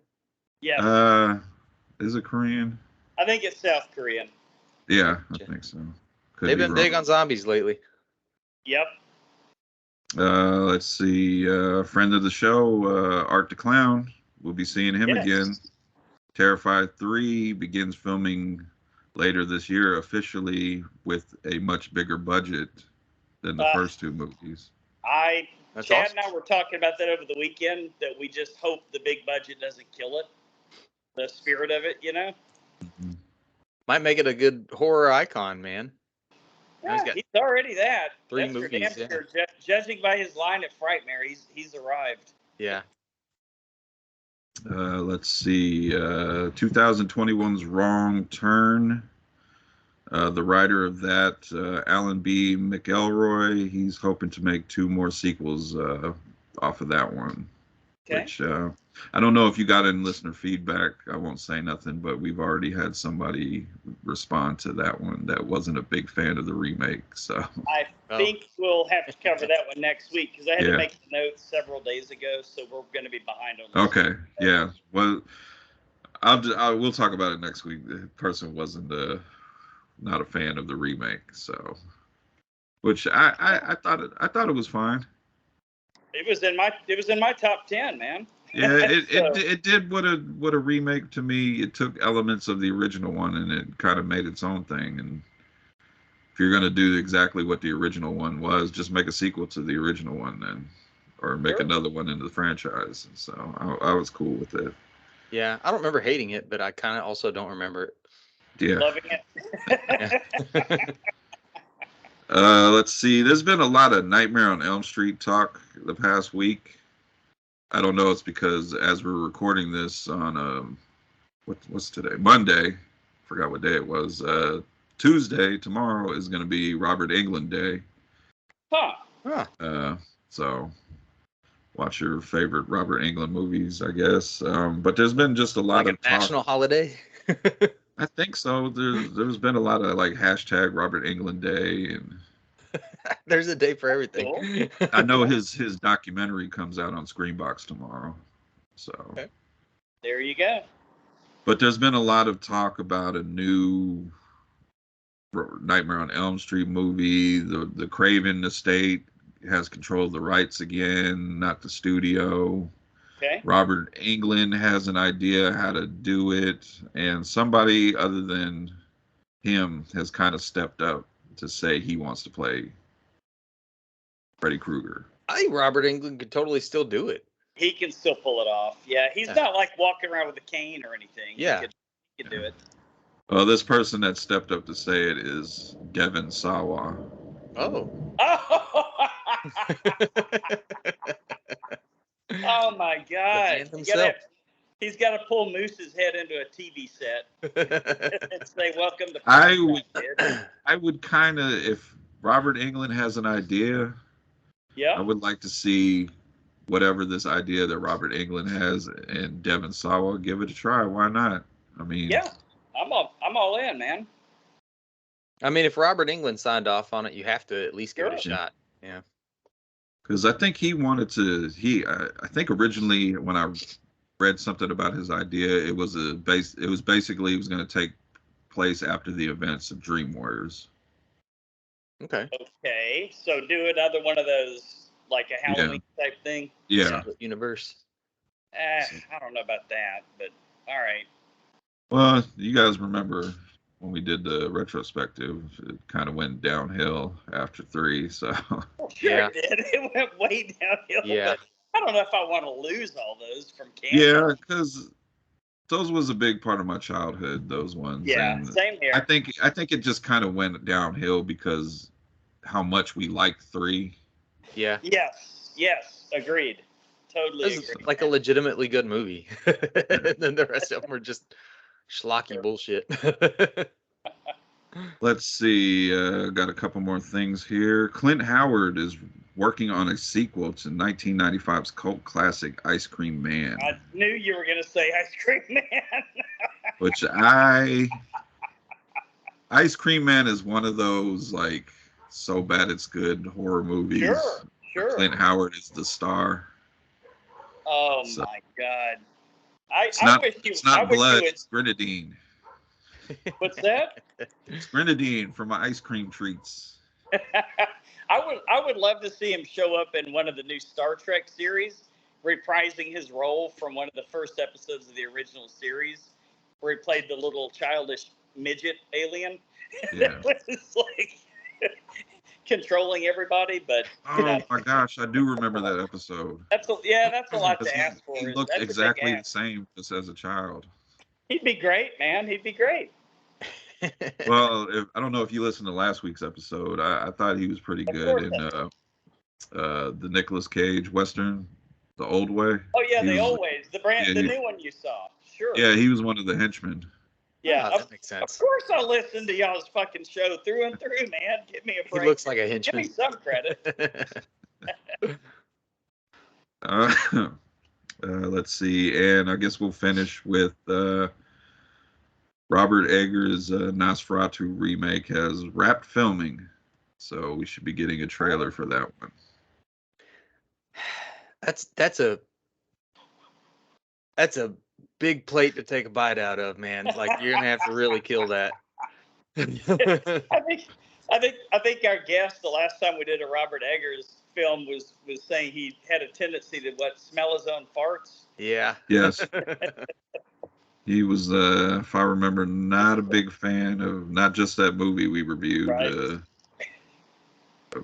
Yeah. Is it Korean? I think it's South Korean. Yeah, I think so. They've been big on zombies lately. Yep. Let's see. Friend of the show, Art the Clown. We'll be seeing him again. Terrified 3 begins filming later this year officially with a much bigger budget than the first 2 movies. Chad and I were talking about that over the weekend, that we just hope the big budget doesn't kill it. The spirit of it, Mm-hmm. Might make it a good horror icon, man. Yeah, he's already that. 3 movies. For damn sure. Judging by his line at Frightmare, he's arrived. Yeah. Let's see. 2021's Wrong Turn. The writer of that, Alan B. McElroy, he's hoping to make 2 more sequels off of that one. Okay. Which I don't know if you got any listener feedback. I won't say nothing, but we've already had somebody respond to that one that wasn't a big fan of the remake. So I think we'll have to cover that one next week because I had to make the notes several days ago, so we're going to be behind on this. Okay, yeah. Well, we'll talk about it next week. The person wasn't not a fan of the remake, so which I thought it was fine. It was in my top 10, man. Yeah, it did what a remake to me. It took elements of the original one and it kind of made its own thing. And if you're gonna do exactly what the original one was, just make a sequel to the original one then, or make another one into the franchise. And so I was cool with it. Yeah, I don't remember hating it, but I kind of also don't remember it. Yeah. Loving it. Let's see. There's been a lot of Nightmare on Elm Street talk the past week. I don't know. It's because as we're recording this on what's today? Monday. Forgot what day it was. Tuesday. Tomorrow is going to be Robert Englund Day. Huh. So watch your favorite Robert Englund movies, I guess. But there's been just a lot of talk. National holiday. I think so. There's been a lot of like hashtag Robert Englund Day and There's a day for everything. Cool. I know his documentary comes out on Screenbox tomorrow. So Okay. There you go. But there's been a lot of talk about a new Nightmare on Elm Street movie. The Craven estate has control of the rights again, not the studio. Okay. Robert Englund has an idea how to do it, and somebody other than him has kind of stepped up to say he wants to play Freddy Krueger. I think Robert Englund could totally still do it. He can still pull it off. Yeah, he's not like walking around with a cane or anything. Yeah. He could do it. Well, this person that stepped up to say it is Devin Sawa. Oh. Oh my God! He's got to pull Moose's head into a TV set and say, "Welcome to." I would kind of, if Robert Englund has an idea, yeah, I would like to see whatever this idea that Robert Englund has and Devin Sawa give it a try. Why not? I mean, yeah, I'm all in, man. I mean, if Robert Englund signed off on it, you have to at least give it a shot. Yeah. Because I think he wanted to. I think originally when I read something about his idea, it was basically it was going to take place after the events of Dream Warriors. Okay. Okay, so do another one of those, like a Halloween type thing. Yeah. Universe. I don't know about that, but all right. Well, you guys remember when we did the retrospective, it kind of went downhill after 3. So Sure it did. It went way downhill. Yeah. But I don't know if I want to lose all those from cancer. Yeah, because those was a big part of my childhood. Those ones. Yeah, and same here. I think it just kind of went downhill because how much we liked 3. Yeah. Yes, agreed. Totally This agree. is like a legitimately good movie. And then the rest of them were just schlocky bullshit. Let's see. Got a couple more things here. Clint Howard is working on a sequel to 1995's cult classic Ice Cream Man. I knew you were going to say Ice Cream Man. Which Ice Cream Man is one of those like so bad it's good horror movies. Sure. Clint Howard is the star. Oh my God! It's not blood. It's grenadine. What's that? It's grenadine from my ice cream treats. I would love to see him show up in one of the new Star Trek series, reprising his role from one of the first episodes of the original series, where he played the little childish midget alien. Yeah. That was like controlling everybody, but my gosh, I do remember that episode. That's a lot to ask for. He looked exactly the same just as a child. He'd be great, man. He'd be great. Well, I don't know if you listened to last week's episode. I thought he was pretty good in the Nicolas Cage Western, The Old Way. Oh yeah, The Old Way, the new one you saw. Sure. Yeah, he was one of the henchmen. Yeah, that makes sense. Of course I listen to y'all's fucking show through and through, man. Give me a break. He looks like a henchman. Give me some credit. Let's see, and I guess we'll finish with Robert Eggers' Nosferatu remake has wrapped filming, so we should be getting a trailer for that one. That's a big plate to take a bite out of, man. Like you're gonna have to really kill that. I think our guest the last time we did a Robert Eggers film was saying he had a tendency to smell his own farts. Yeah. Yes. He was, if I remember, not a big fan of not just that movie we reviewed, of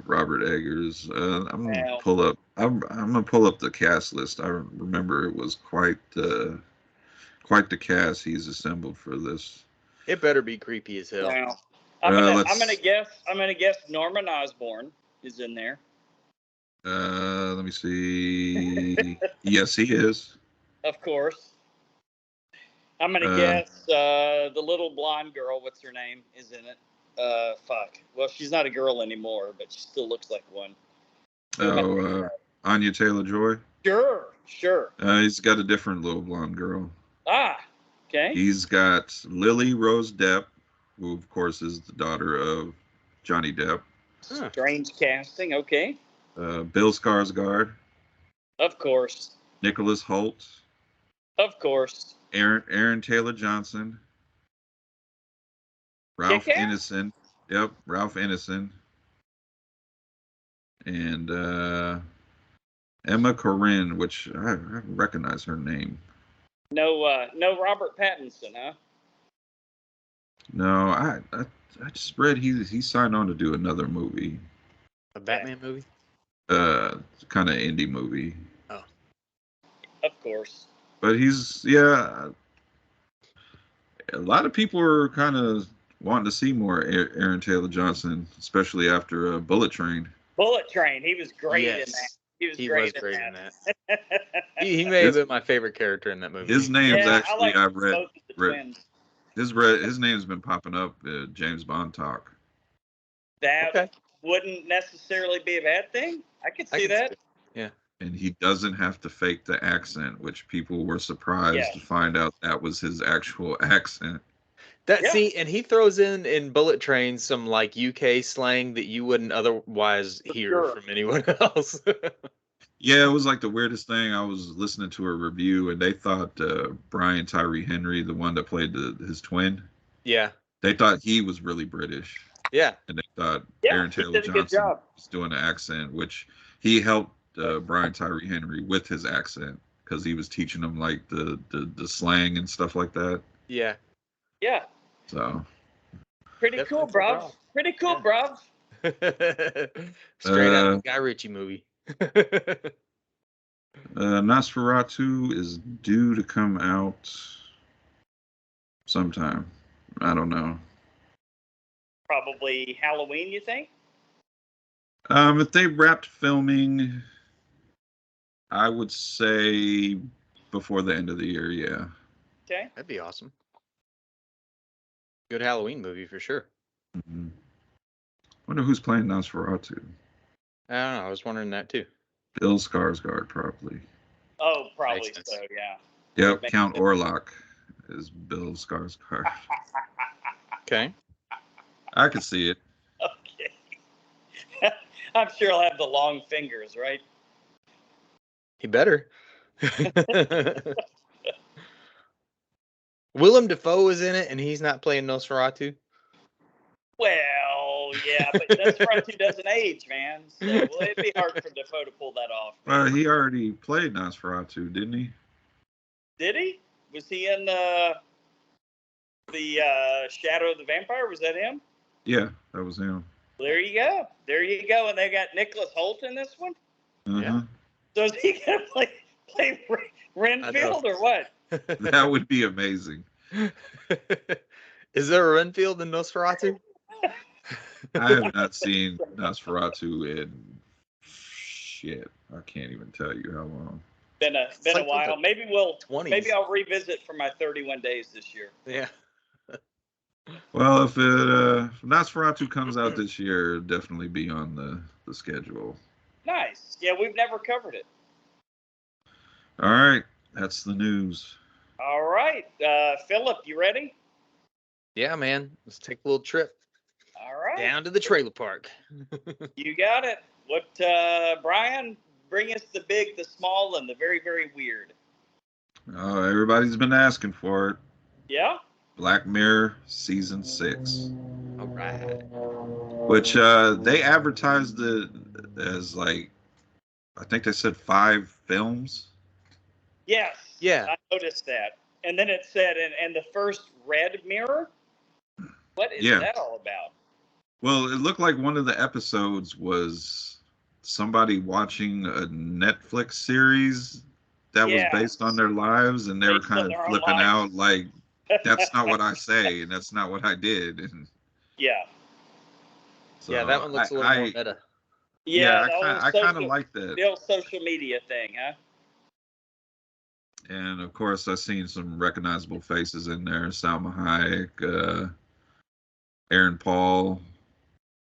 Robert Eggers. I'm gonna pull up. I'm gonna pull up the cast list. I remember it was quite the cast he's assembled for this. It better be creepy as hell. Wow. I'm gonna guess Norman Osborn is in there. Let me see. Yes, he is. Of course. I'm gonna guess the little blonde girl. What's her name? Is in it. Fuck. Well, she's not a girl anymore, but she still looks like one. Anya Taylor-Joy. Sure. He's got a different little blonde girl. Okay. He's got Lily Rose Depp, who of course is the daughter of Johnny Depp. Strange casting. Okay. Bill Skarsgård. Of course. Nicholas Hoult. Of course. Aaron Taylor Johnson. Ralph Ineson. Yep, Ralph Ineson. And Emma Corrin, which I recognize her name. No Robert Pattinson, huh? No, I just read he signed on to do another movie. A Batman movie? Kind of indie movie. Oh. Of course. But a lot of people are kind of wanting to see more Aaron Taylor Johnson, especially after Bullet Train. Bullet Train, he was great in that. He was great in that. He may have been my favorite character in that movie. His name's actually I I've read. His name's been popping up James Bond talk. That wouldn't necessarily be a bad thing. I could see that. Yeah. And he doesn't have to fake the accent, which people were surprised to find out that was his actual accent. See, and he throws in Bullet Train some like UK slang that you wouldn't otherwise hear from anyone else. Yeah, it was like the weirdest thing. I was listening to a review, and they thought Brian Tyree Henry, the one that played his twin, they thought he was really British. Yeah. And they thought Aaron Taylor Johnson was doing an accent, which he helped Brian Tyree Henry with his accent because he was teaching him like the slang and stuff like that. Yeah. Yeah. So. Pretty cool, bro. Pretty cool, bro. Straight out of a Guy Ritchie movie. Nosferatu is due to come out sometime. I don't know. Probably Halloween, you think? If they wrapped filming, I would say before the end of the year, yeah. Okay. That'd be awesome. Good Halloween movie for sure. Mm-hmm. Wonder who's playing Nosferatu. I don't know. I was wondering that too. Bill Skarsgård, probably. Oh, probably so, yeah. Yep, Count Orlok is Bill Skarsgård. Okay. I could see it. Okay. I'm sure he'll have the long fingers, right? He better. Willem Dafoe is in it, and he's not playing Nosferatu. Well, yeah, but Nosferatu doesn't age, man. So it'd be hard for Dafoe to pull that off. He already played Nosferatu, didn't he? Did he? Was he in the Shadow of the Vampire? Was that him? Yeah, that was him. There you go. There you go. And they got Nicholas Hoult in this one? Uh-huh. Yeah. So is he going to play Renfield or what? That would be amazing. Is there a Renfield in Nosferatu? I have not seen Nosferatu in shit. I can't even tell you how long. Been a while. Maybe I'll revisit for my 31 days this year. Yeah. Well, if Nosferatu comes out this year, it'll definitely be on the schedule. Nice. Yeah, we've never covered it. All right, that's the news. All right, Philip, you ready? Yeah, man. Let's take a little trip. All right. Down to the trailer park. You got it. What, Brian? Bring us the big, the small, and the very, very weird. Oh, everybody's been asking for it. Yeah? Black Mirror Season 6. All right. Which they advertised it as like, I think they said 5 films. Yes. Yeah. I noticed that. And then it said, and the first red mirror? What is that all about? Well, it looked like one of the episodes was somebody watching a Netflix series that was based on their lives, and they were kind of flipping out like, that's not what I say, and that's not what I did. And so, that one looks a little more meta. Yeah, I kind of like that. The old social media thing, huh? And of course, I've seen some recognizable faces in there: Salma Hayek, Aaron Paul.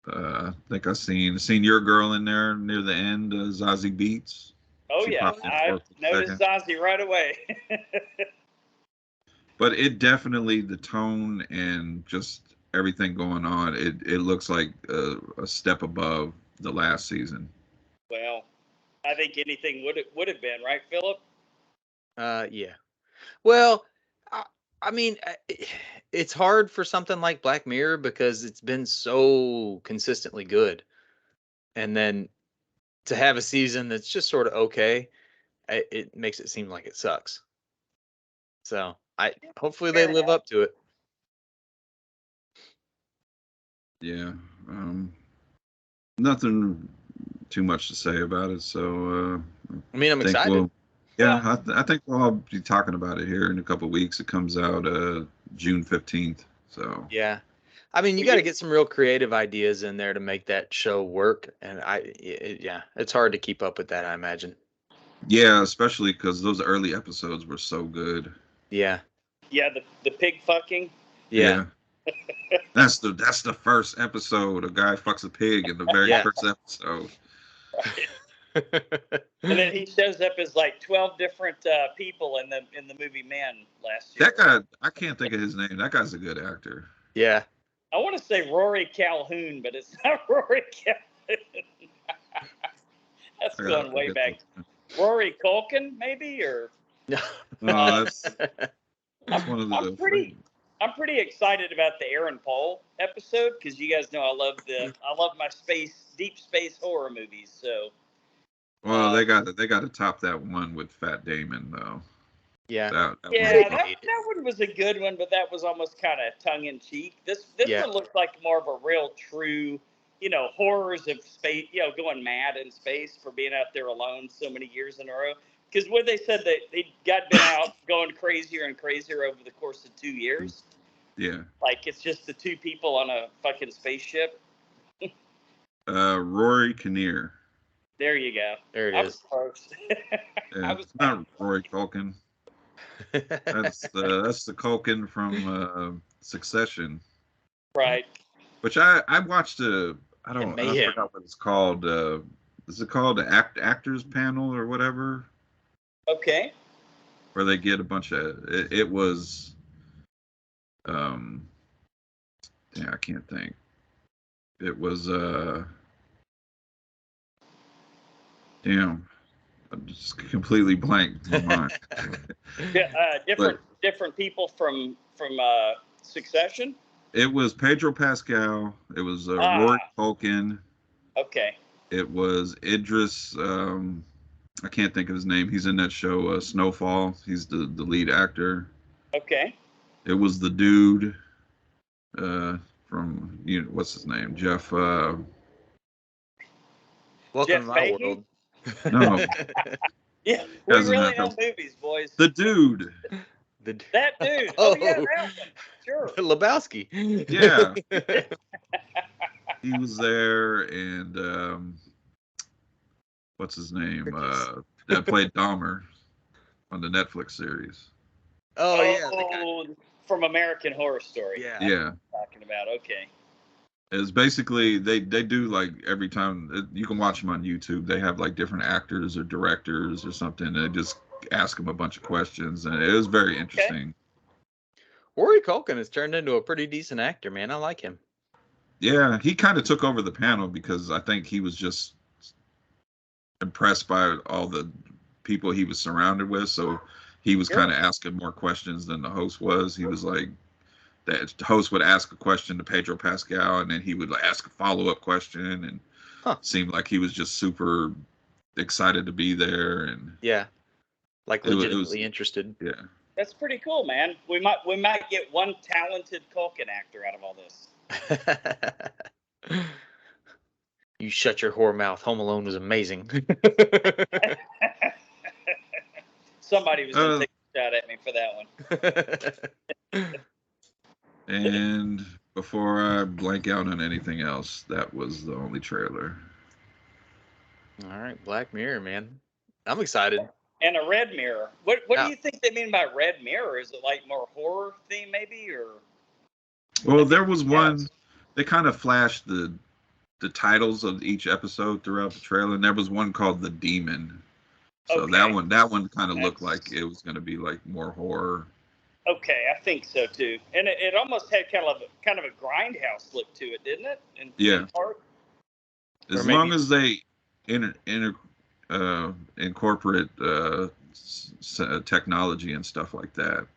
I think I've seen your girl in there near the end, Zazie Beetz. Oh, yeah. I noticed Zazie right away. But it definitely, the tone and just everything going on, it looks like a step above the last season. Well, I think anything would have been, right, Philip? Yeah. Well, I mean, it's hard for something like Black Mirror because it's been so consistently good, and then to have a season that's just sort of okay, it makes it seem like it sucks. So hopefully they live up to it. Yeah. Nothing too much to say about it. So I mean, I'm excited. I think we'll all be talking about it here in a couple of weeks. It comes out June 15th. So yeah, I mean, you got to get some real creative ideas in there to make that show work, and it's hard to keep up with that, I imagine. Yeah, especially because those early episodes were so good. Yeah. Yeah, the pig fucking. Yeah. That's the first episode. A guy fucks a pig in the very first episode. And then he shows up as like 12 different people in the movie Man last year. That guy, I can't think of his name. That guy's a good actor. Yeah. I want to say Rory Calhoun, but it's not Rory Calhoun. That's going way back. Rory Culkin, maybe, or no, that's one of the. I'm pretty excited about the Aaron Paul episode because you guys know I love my deep space horror movies. So. Well, they got to top that one with Fat Damon though. Yeah. That one was a good one, but that was almost kind of tongue in cheek. This one looks like more of a real true, horrors of space, going mad in space for being out there alone so many years in a row. Because when they said that they'd been out going crazier and crazier over the course of 2 years. Yeah. Like it's just the two people on a fucking spaceship. Rory Kinnear. There you go. There it is. Close. It's not Rory Culkin. That's the Culkin from Succession. Right. Which I watched I forgot what it's called. Is it called the Actors Panel or whatever? Okay. Where they get a bunch of it was I can't think. It was damn, I'm just completely blank in my mind. Different people from Succession. It was Pedro Pascal. It was Rory Culkin. Okay. It was Idris. I can't think of his name. He's in that show Snowfall. He's the lead actor. Okay. It was the dude from what's his name? Jeff. Welcome Jeff to my world. No. Yeah, we really know movies, boys. The dude. That dude. Oh yeah, that one. Sure. Lebowski. Yeah. He was there, and what's his name? That played Dahmer on the Netflix series. Oh yeah. From American Horror Story. Yeah. Yeah. Talking about It's basically they do like every time you can watch them on YouTube. They have like different actors or directors or something. They just ask them a bunch of questions, and it was very interesting. Rory Culkin has turned into a pretty decent actor, man. I like him. Yeah, he kind of took over the panel because I think he was just impressed by all the people he was surrounded with. So he was kind of asking more questions than the host was. He was like, the host would ask a question to Pedro Pascal, and then he would ask a follow-up question, and seemed like he was just super excited to be there. And like legitimately interested. Yeah. That's pretty cool, man. We might get one talented Culkin actor out of all this. You shut your whore mouth. Home Alone was amazing. Somebody was going to take a shot at me for that one. And before I blank out on anything else, that was the only trailer. All right, Black Mirror, man. I'm excited. And a red mirror. What do you think they mean by red mirror? Is it like more horror theme, maybe, or? Well, there was one. They kind of flashed the titles of each episode throughout the trailer, and there was one called The Demon. So that one kind of looked like it was going to be like more horror. Okay, I think so too. And it almost had kind of a grindhouse look to it, didn't it? Yeah. As long as they incorporate technology and stuff like that,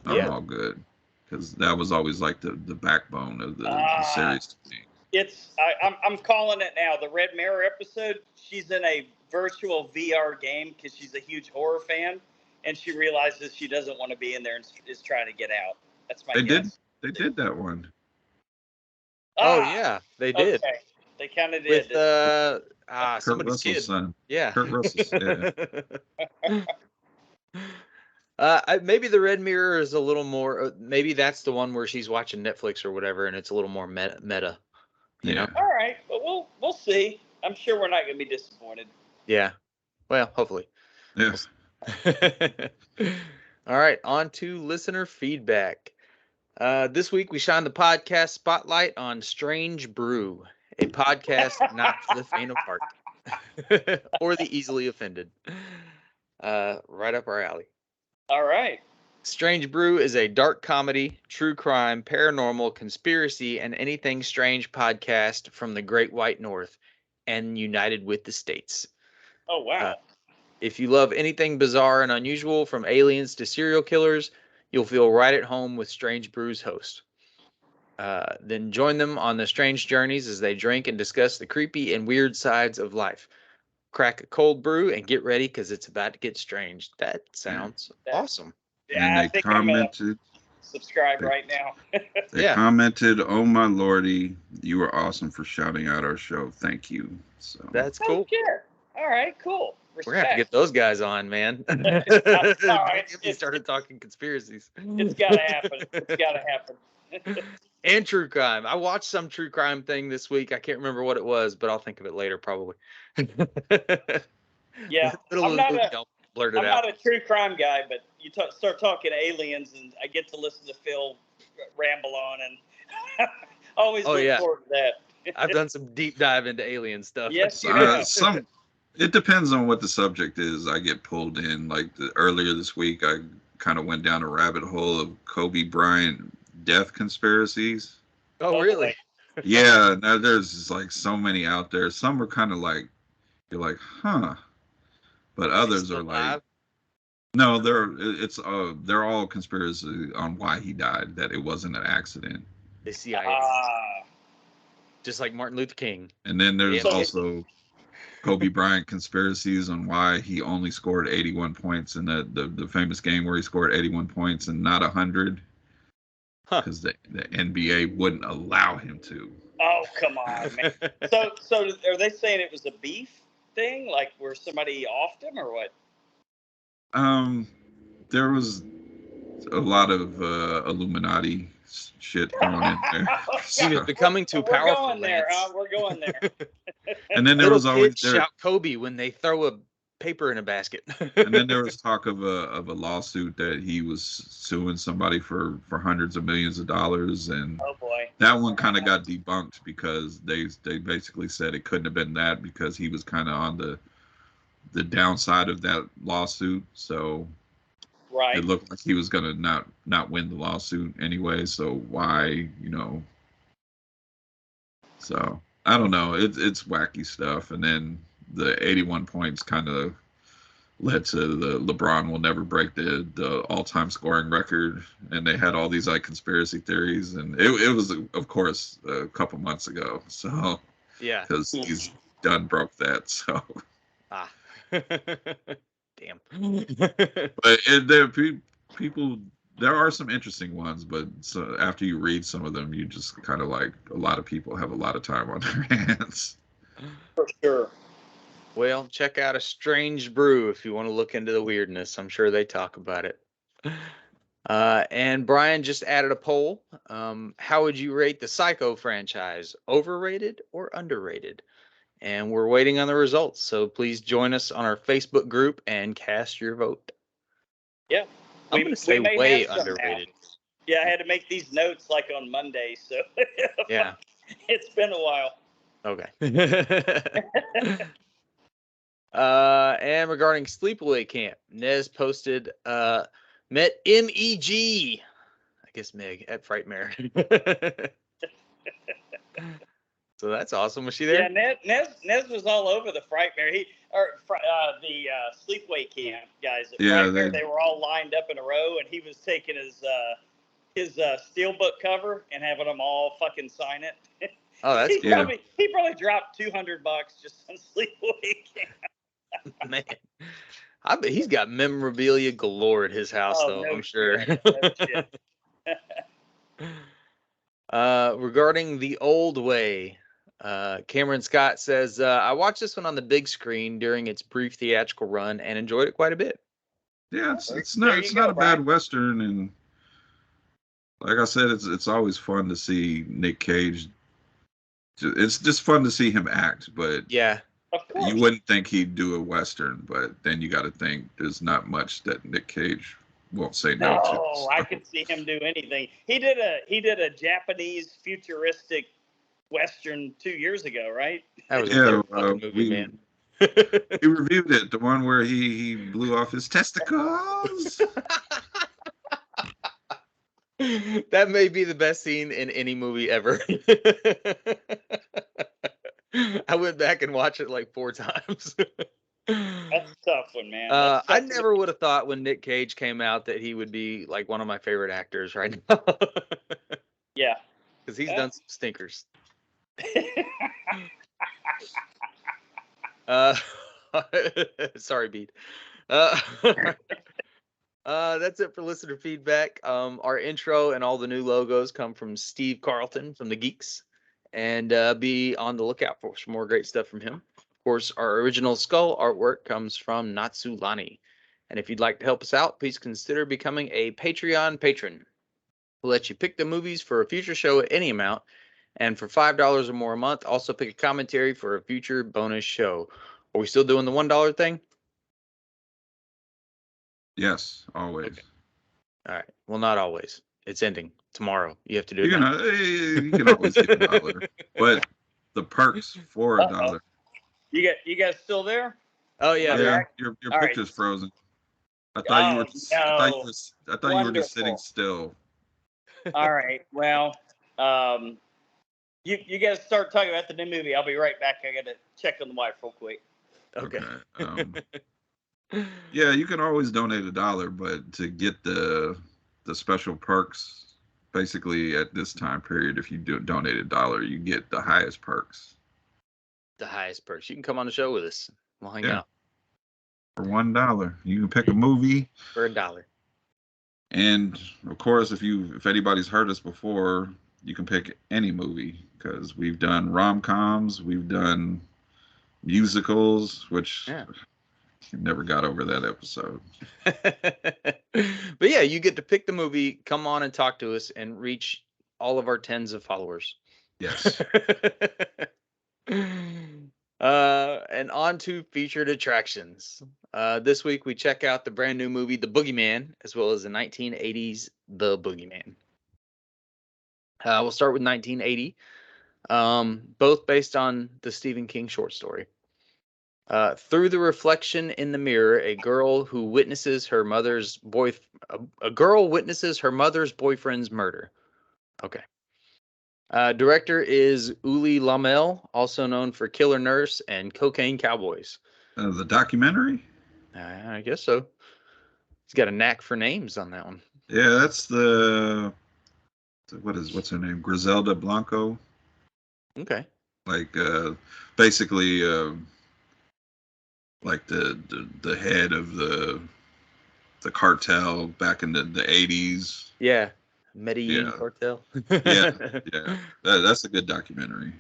I'm all good. Because that was always like the backbone of the series to me. I'm calling it now. The Red Mirror episode, she's in a virtual VR game because she's a huge horror fan, and she realizes she doesn't want to be in there and is trying to get out. That's my guess. They did that one. Oh yeah, they did. Okay. They kind of did. With Kurt Russell's son. Yeah. Kurt Russell's. Yeah. Maybe the Red Mirror is a little more. Maybe that's the one where she's watching Netflix or whatever, and it's a little more meta. You know. All right, but we'll see. I'm sure we're not going to be disappointed. Yeah. Well, hopefully. Yeah. All right, on to listener feedback. This week we shine the podcast spotlight on Strange Brew, a podcast not for the faint of heart or the easily offended. Right up our alley. All right. Strange Brew is a dark comedy, true crime, paranormal, conspiracy, and anything strange podcast from the Great White North and united with the states. Oh, wow. If you love anything bizarre and unusual, from aliens to serial killers, you'll feel right at home with Strange Brew's host. Then join them on the strange journeys as they drink and discuss the creepy and weird sides of life. Crack a cold brew and get ready because it's about to get strange. That sounds awesome. Yeah, and they commented. Subscribe right now. They commented, "Oh my lordy, you are awesome for shouting out our show. Thank you." So that's cool. Sure. All right, cool. Respect. We're gonna have to get those guys on, man. We started talking conspiracies. It's gotta happen. It's gotta happen. And true crime. I watched some true crime thing this week. I can't remember what it was, but I'll think of it later, probably. Yeah, I'm not a true crime guy, but you start talking aliens, and I get to listen to Phil ramble on, and always look forward to that. I've done some deep dive into alien stuff. Yes, it depends on what the subject is. I get pulled in. Like earlier this week, I kind of went down a rabbit hole of Kobe Bryant death conspiracies. Oh, really? Yeah. Now there's just like so many out there. Some are kind of like, you're like, huh. But others are like, no, they're all conspiracy on why he died, that it wasn't an accident. The CIA. Just like Martin Luther King. And then there's also Kobe Bryant conspiracies on why he only scored 81 points in the famous game where he scored 81 points and not 100. Because the NBA wouldn't allow him to. Oh, come on, man. So are they saying it was a beef thing? Like where somebody offed him or what? There was a lot of Illuminati shit going in there. He was becoming too powerful. We're going there, huh? We're going there. And then there was always shout Kobe when they throw a paper in a basket. And then there was talk of a lawsuit that he was suing somebody for hundreds of millions of dollars, and oh boy, that one kind of got debunked because they basically said it couldn't have been that because he was kind of on the downside of that lawsuit, so it looked like he was gonna not win the lawsuit anyway, so why, so I don't know, it's wacky stuff. And then the 81 points kind of led to the LeBron will never break the all-time scoring record, and they had all these like conspiracy theories, and it was of course a couple months ago, so yeah, because he's done broke that, so damn. But there are some interesting ones, but so after you read some of them, you just kind of like, a lot of people have a lot of time on their hands. For sure. Well, check out A Strange Brew if you want to look into the weirdness. I'm sure they talk about it. And Brian just added a poll. How would you rate the Psycho franchise? Overrated or underrated? And we're waiting on the results. So please join us on our Facebook group and cast your vote. Yeah. I'm going to say way underrated. Yeah, I had to make these notes like on Monday. So yeah, it's been a while. Okay. And regarding Sleepaway Camp, Nez posted Met MEG. I guess Meg at Frightmare. So that's awesome. Was she there? Yeah, Nez was all over the Frightmare. The sleepaway camp guys at Frightmare. They were all lined up in a row, and he was taking his steelbook cover and having them all fucking sign it. Oh, that's cool. He probably dropped $200 just on sleepaway camp. Man, I bet he's got memorabilia galore at his house, though. No I'm sure. No shit. Regarding The Old Way, Cameron Scott says, I watched this one on the big screen during its brief theatrical run and enjoyed it quite a bit. Yeah, it's not a bad Western, and like I said, it's always fun to see Nick Cage. It's just fun to see him act, but yeah, of course. You wouldn't think he'd do a Western, but then you got to think there's not much that Nick Cage won't say no to. So. I could see him do anything. He did a Japanese futuristic Western 2 years ago, right? That was a movie, man. We reviewed it, the one where he blew off his testicles. That may be the best scene in any movie ever. I went back and watched it like 4 times. That's a tough one, man. I never would have thought when Nick Cage came out that he would be like one of my favorite actors right now. Yeah. Because he's done some stinkers. Sorry, Beat. That's it for listener feedback. Our intro and all the new logos come from Steve Carlton from the Geeks, and be on the lookout for some more great stuff from him. Of course, our original skull artwork comes from Natsulani. And if you'd like to help us out, please consider becoming a Patreon patron. We'll let you pick the movies for a future show at any amount. And for $5 or more a month, also pick a commentary for a future bonus show. Are we still doing the $1 thing? Yes, always. Okay. All right. Well, not always. It's ending tomorrow. You have to do it. You can always get $1, but the perks for $1. You guys still there? Oh yeah. Yeah. Your picture's frozen. I thought you were just sitting still. All right. Well, you guys start talking about the new movie. I'll be right back. I gotta check on the wife real quick. Okay. Yeah, you can always donate $1, but to get the special perks, basically at this time period, if you donate $1, you get the highest perks. The highest perks. You can come on the show with us. We'll hang out. For $1, you can pick a movie for $1. And of course, if anybody's heard us before, you can pick any movie, because we've done rom-coms, we've done musicals, which never got over that episode. But yeah, you get to pick the movie, come on and talk to us, and reach all of our tens of followers. Yes. And on to featured attractions. This week we check out the brand new movie, The Boogeyman, as well as the 1980s The Boogeyman. We'll start with 1980, both based on the Stephen King short story. Through the reflection in the mirror, a girl witnesses her mother's boyfriend's murder. Okay. Director is Uli Lamel, also known for Killer Nurse and Cocaine Cowboys. The documentary? I guess so. He's got a knack for names on that one. Yeah, that's what's her name? Griselda Blanco. Okay. Like basically like the head of the cartel back in the 80s. Yeah. Medellin cartel. yeah. That's a good documentary.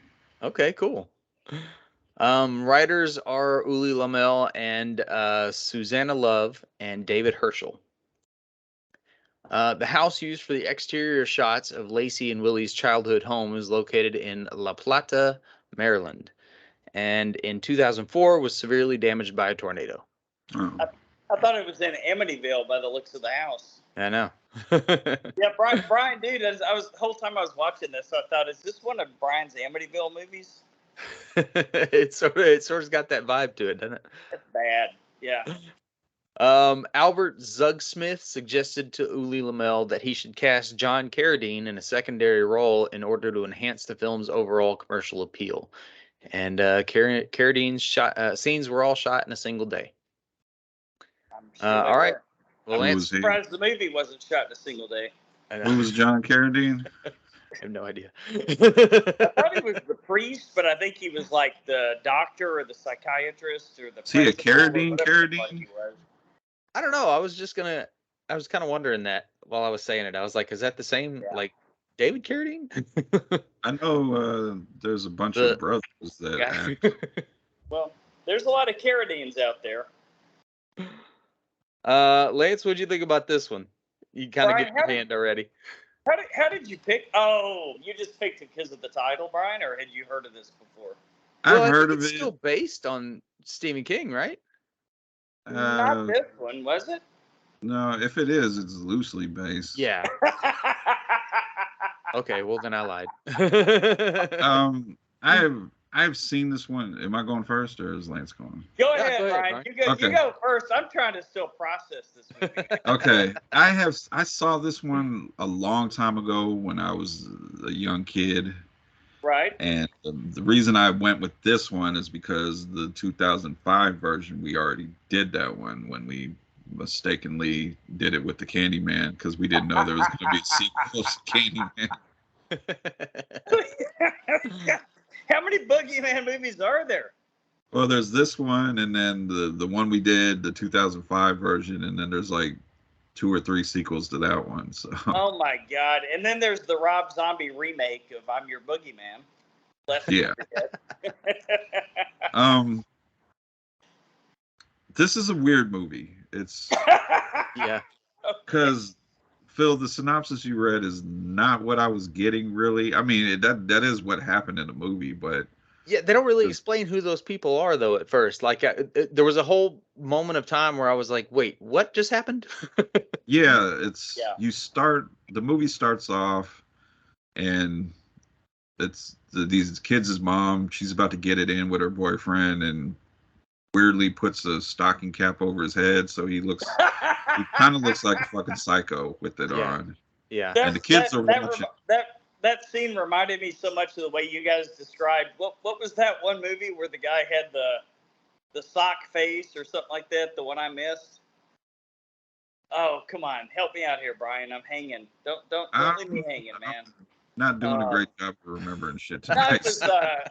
Okay, cool. Writers are Uli Lamel and Susanna Love and David Herschel. The house used for the exterior shots of Lacey and Willie's childhood home is located in La Plata, Maryland, and in 2004 was severely damaged by a tornado. Oh. I thought it was in Amityville by the looks of the house. I know. Yeah, Brian, dude, the whole time I was watching this, I thought, is this one of Brian's Amityville movies? It sort of got that vibe to it, doesn't it? It's bad. Yeah. Albert Zugsmith suggested to Uli Lamel that he should cast John Carradine in a secondary role in order to enhance the film's overall commercial appeal. And Carradine's scenes were all shot in a single day. I'm sure all right. Well, I'm surprised the movie wasn't shot in a single day. Who was John Carradine? I have no idea. I thought he was the priest, but I think he was like the doctor or the psychiatrist or the. Is he a Carradine? I don't know. I was kind of wondering that while I was saying it. I was like, is that the same, like David Carradine? I know there's a bunch of brothers that act. Well, there's a lot of Carradines out there. Lance, what'd you think about this one? You kind of get your hand already. How did you pick? Oh, you just picked it because of the title, Brian, or had you heard of this before? I've heard of it. It's still based on Stephen King, right? Not this one, was it? No, if it is, it's loosely based. Yeah. Okay, well then I lied. I've seen this one. Am I going first or is Lance going? Go ahead, Brian. You go first. I'm trying to still process this movie. Okay. I saw this one a long time ago when I was a young kid. Right. And the reason I went with this one is because the 2005 version, we already did that one when we mistakenly did it with the Candyman because we didn't know there was going to be a sequel to Candyman. How many Boogeyman movies are there? Well, there's this one, and then the one we did, the 2005 version, and then there's like 2 or 3 sequels to that one. So. Oh my God! And then there's the Rob Zombie remake of "I'm Your Boogeyman." Yeah. This is a weird movie. It's yeah. Because Phil, the synopsis you read is not what I was getting. Really, I mean that is what happened in the movie, but. Yeah, they don't really explain who those people are, though, at first. Like, there was a whole moment of time where I was like, wait, what just happened? Yeah, the movie starts off, and it's these kids' mom. She's about to get it in with her boyfriend, and weirdly puts a stocking cap over his head, so he kind of looks like a fucking psycho with it on. Yeah. And the kids are watching. That scene reminded me so much of the way you guys described. What was that one movie where the guy had the sock face or something like that? The one I missed. Oh, come on, help me out here, Brian. I'm hanging. Don't leave me hanging, man. Not doing a great job of remembering shit tonight. It was,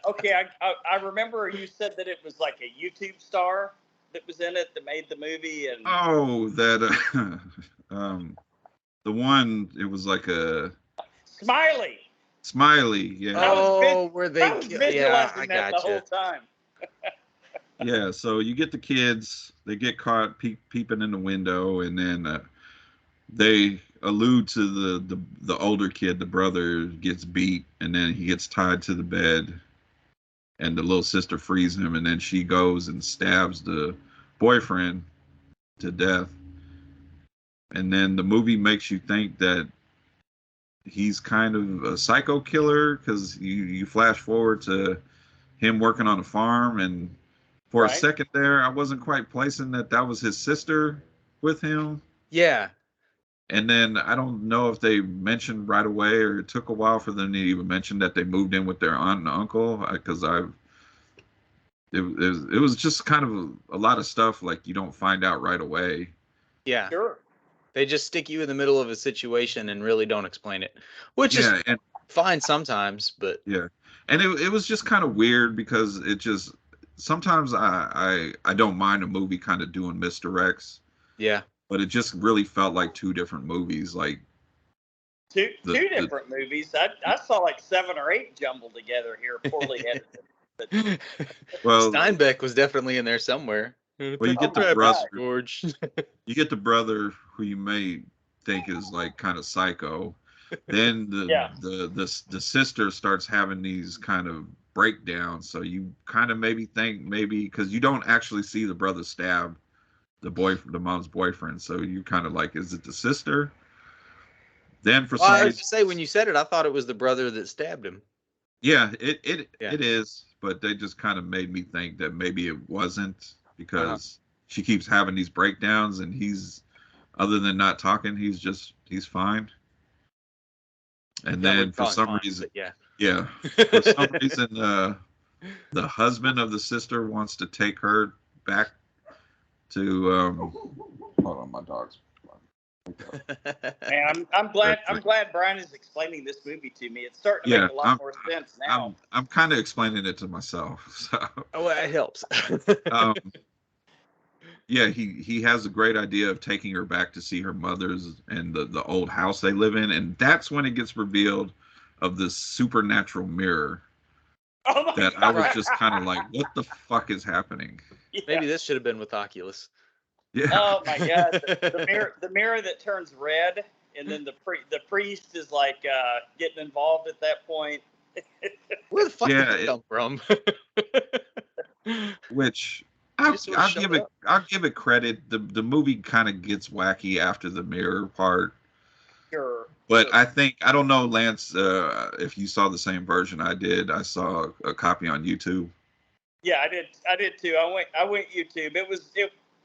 okay, I remember you said that it was like a YouTube star that was in it that made the movie, and the one it was like a. Smiley, yeah. Oh, where they? Yeah, I got the whole time. Yeah, so you get the kids, they get caught peeping in the window, and then they allude to the older kid, the brother gets beat, and then he gets tied to the bed, and the little sister frees him, and then she goes and stabs the boyfriend to death. And then the movie makes you think that he's kind of a psycho killer because you flash forward to him working on a farm, and for a second there, I wasn't quite placing that was his sister with him. Yeah. And then I don't know if they mentioned right away or it took a while for them to even mention that they moved in with their aunt and uncle because it was just kind of a lot of stuff like you don't find out right away. Yeah. Sure. They just stick you in the middle of a situation and really don't explain it, which is fine sometimes, but yeah. And it was just kind of weird because it just sometimes I don't mind a movie kind of doing misdirects. Yeah. But it just really felt like 2 different movies, like two different movies. I saw like 7 or 8 jumbled together here, poorly edited. Well, Steinbeck was definitely in there somewhere. Well, you get the brother, George. You get the brother who you may think is like kind of psycho. Then the sister starts having these kind of breakdowns, so you kind of think because you don't actually see the brother stab the mom's boyfriend, so you kind of like, is it the sister? Then for some reason, I was to say when you said it, I thought it was the brother that stabbed him. Yeah, it is, but they just kind of made me think that maybe it wasn't because she keeps having these breakdowns, and he's, other than not talking, he's fine. And then for some reason, for some reason, the husband of the sister wants to take her back to. Hold on, my dog's. Man, I'm glad Brian is explaining this movie to me. It's starting to make a lot more sense now. I'm kind of explaining it to myself. So. Oh, it helps. Yeah, he has a great idea of taking her back to see her mother's and the old house they live in, and that's when it gets revealed of this supernatural mirror. Oh that God. I was just kind of like, what the fuck is happening? Yeah. Maybe this should have been with Oculus. Yeah. Oh my God, the mirror that turns red, and then the priest is like getting involved at that point. Where the fuck did it come from? Which I'll give it credit. The movie kind of gets wacky after the mirror part. Sure. But I don't know, Lance, if you saw the same version I did. I saw a copy on YouTube. Yeah, I did too. I went YouTube.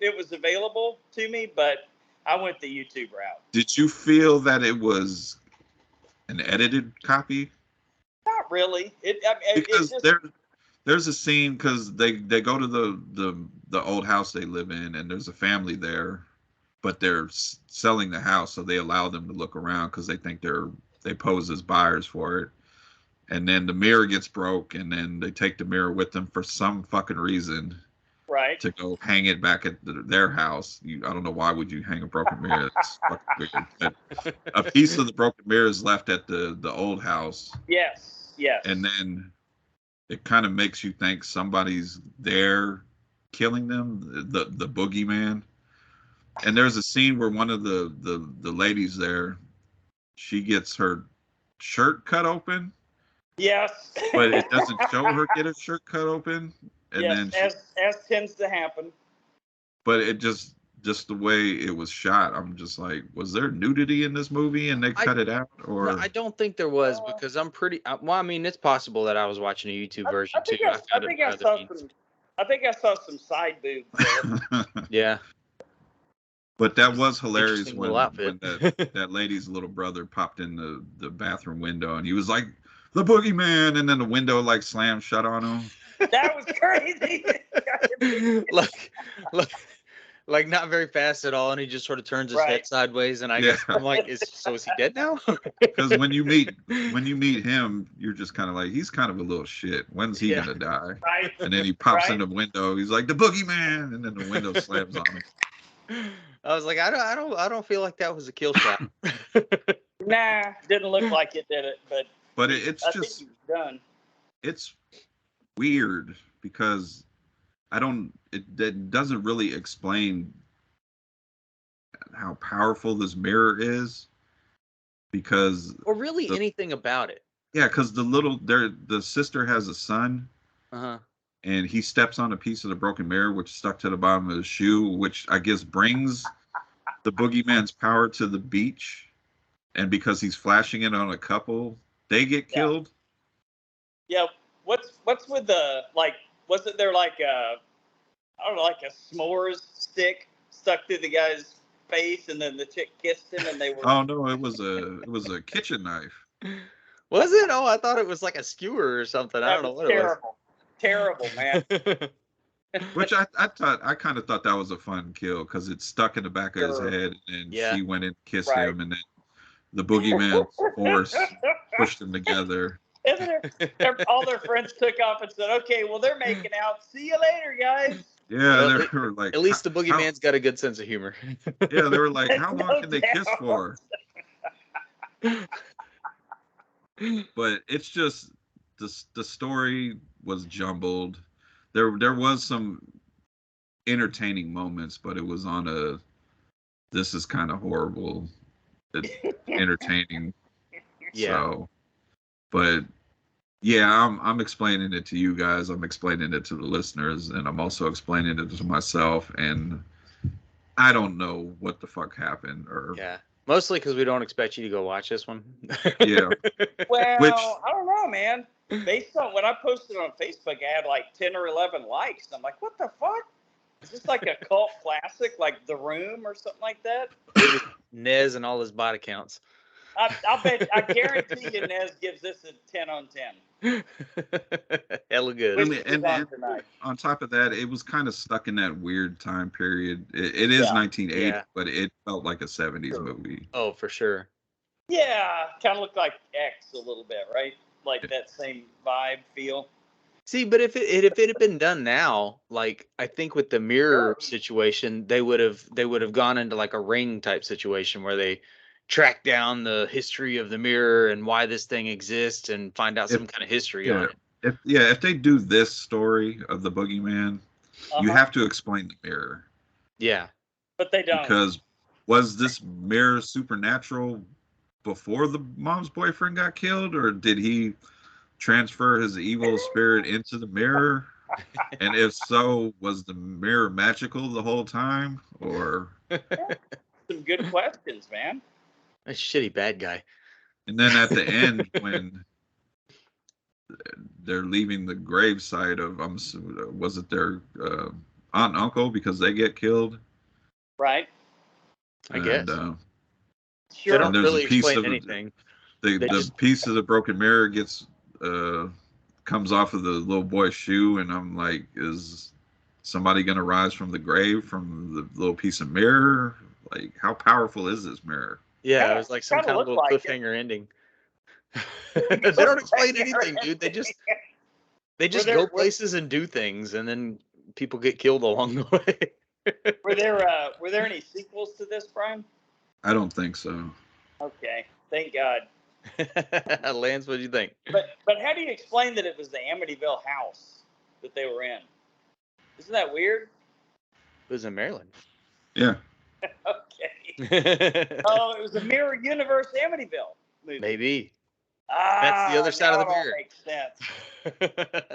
It was available to me, but I went the YouTube route. Did you feel that it was an edited copy? Not really. Because there's a scene, because they go to the old house they live in, and there's a family there, but they're selling the house, so they allow them to look around because they think they pose as buyers for it. And then the mirror gets broke, and then they take the mirror with them for some fucking reason. Right. To go hang it back at their house. I don't know why would you hang a broken mirror. It's fucking weird. But a piece of the broken mirror is left at the old house. Yes. And then it kind of makes you think somebody's there killing them, the Boogeyman. And there's a scene where one of the ladies there, she gets her shirt cut open. Yes. But it doesn't show her get her shirt cut open. And yes, then as tends to happen. But it just the way it was shot, I'm just like, was there nudity in this movie and they cut it out? Or no, I don't think there was, because I'm pretty. Well, I mean, it's possible that I was watching a YouTube version too. I think I saw some side boobs. Yeah. But that was hilarious when that lady's little brother popped in the bathroom window and he was like, the Boogeyman, and then the window like slammed shut on him. That was crazy. like not very fast at all, and he just sort of turns his head sideways, and I'm like, is he dead now? Because when you meet him, you're just kind of like, he's kind of a little shit. When's he gonna die? Right. And then he pops in the window. He's like, the Boogeyman, and then the window slams on him. I was like, I don't feel like that was a kill shot. Nah, didn't look like it, did it? But it's just think he was done. It's weird because it doesn't really explain how powerful this mirror is, because or really anything about it. Yeah, because the sister has a son, and he steps on a piece of the broken mirror which stuck to the bottom of his shoe, which I guess brings the Boogeyman's power to the beach, and because he's flashing it on a couple, they get killed. Yeah. What's with the, like, wasn't there like a s'mores stick stuck to the guy's face, and then the chick kissed him and they were... Oh no, it was a kitchen knife. Was it? Oh, I thought it was like a skewer or something. I don't know what it was. Terrible, man. Which I kind of thought that was a fun kill, because it stuck in the back of his head, and she went and kissed him, and then the Boogeyman force pushed them together. All their friends took off and said, okay, well, they're making out. See you later, guys. Yeah, they were like... At least the Boogeyman's got a good sense of humor. Yeah, they were like, how long can they kiss for? But it's just, the story was jumbled. There was some entertaining moments, but it was on this is kind of horrible, entertaining. Yeah. So, but yeah, I'm explaining it to you guys. I'm explaining it to the listeners, and I'm also explaining it to myself. And I don't know what the fuck happened. Mostly because we don't expect you to go watch this one. Yeah. Well, I don't know, man. Based on when I posted on Facebook, I had like 10 or 11 likes. I'm like, what the fuck? Is this like a cult classic, like The Room or something like that? Nez and all his body counts. I guarantee you Nez gives this a 10 on 10. Hella good. I mean, and on top of that, it was kind of stuck in that weird time period. It is 1980, but it felt like a 70s movie. Oh, for sure. Yeah, kind of looked like X a little bit, right? Like that same vibe, feel. See, but if it had been done now, like I think with the mirror situation, they would have gone into like a Ring type situation where they track down the history of the mirror and why this thing exists and find out some kind of history on it. If they do this story of the Boogeyman, you have to explain the mirror. Yeah, but they don't. Because was this mirror supernatural before the mom's boyfriend got killed, or did he transfer his evil spirit into the mirror? And if so, was the mirror magical the whole time? Or some good questions, man. A shitty bad guy. And then at the end, when they're leaving the gravesite of was it their aunt and uncle, because they get killed? Right. I guess. Sure. They don't really explain anything. The piece of the broken mirror gets comes off of the little boy's shoe, and I'm like, is somebody gonna rise from the grave from the little piece of mirror? Like, how powerful is this mirror? Yeah, it was like some kind of little cliffhanger ending. They don't explain anything, dude. They just go places and do things, and then people get killed along the way. Were there any sequels to this, Brian? I don't think so. Okay, thank God. Lance, what do you think? But how do you explain that it was the Amityville house that they were in? Isn't that weird? It was in Maryland. Yeah. Okay. Oh, it was a Mirror Universe Amityville movie. Maybe. That's the other side of the mirror. Makes sense.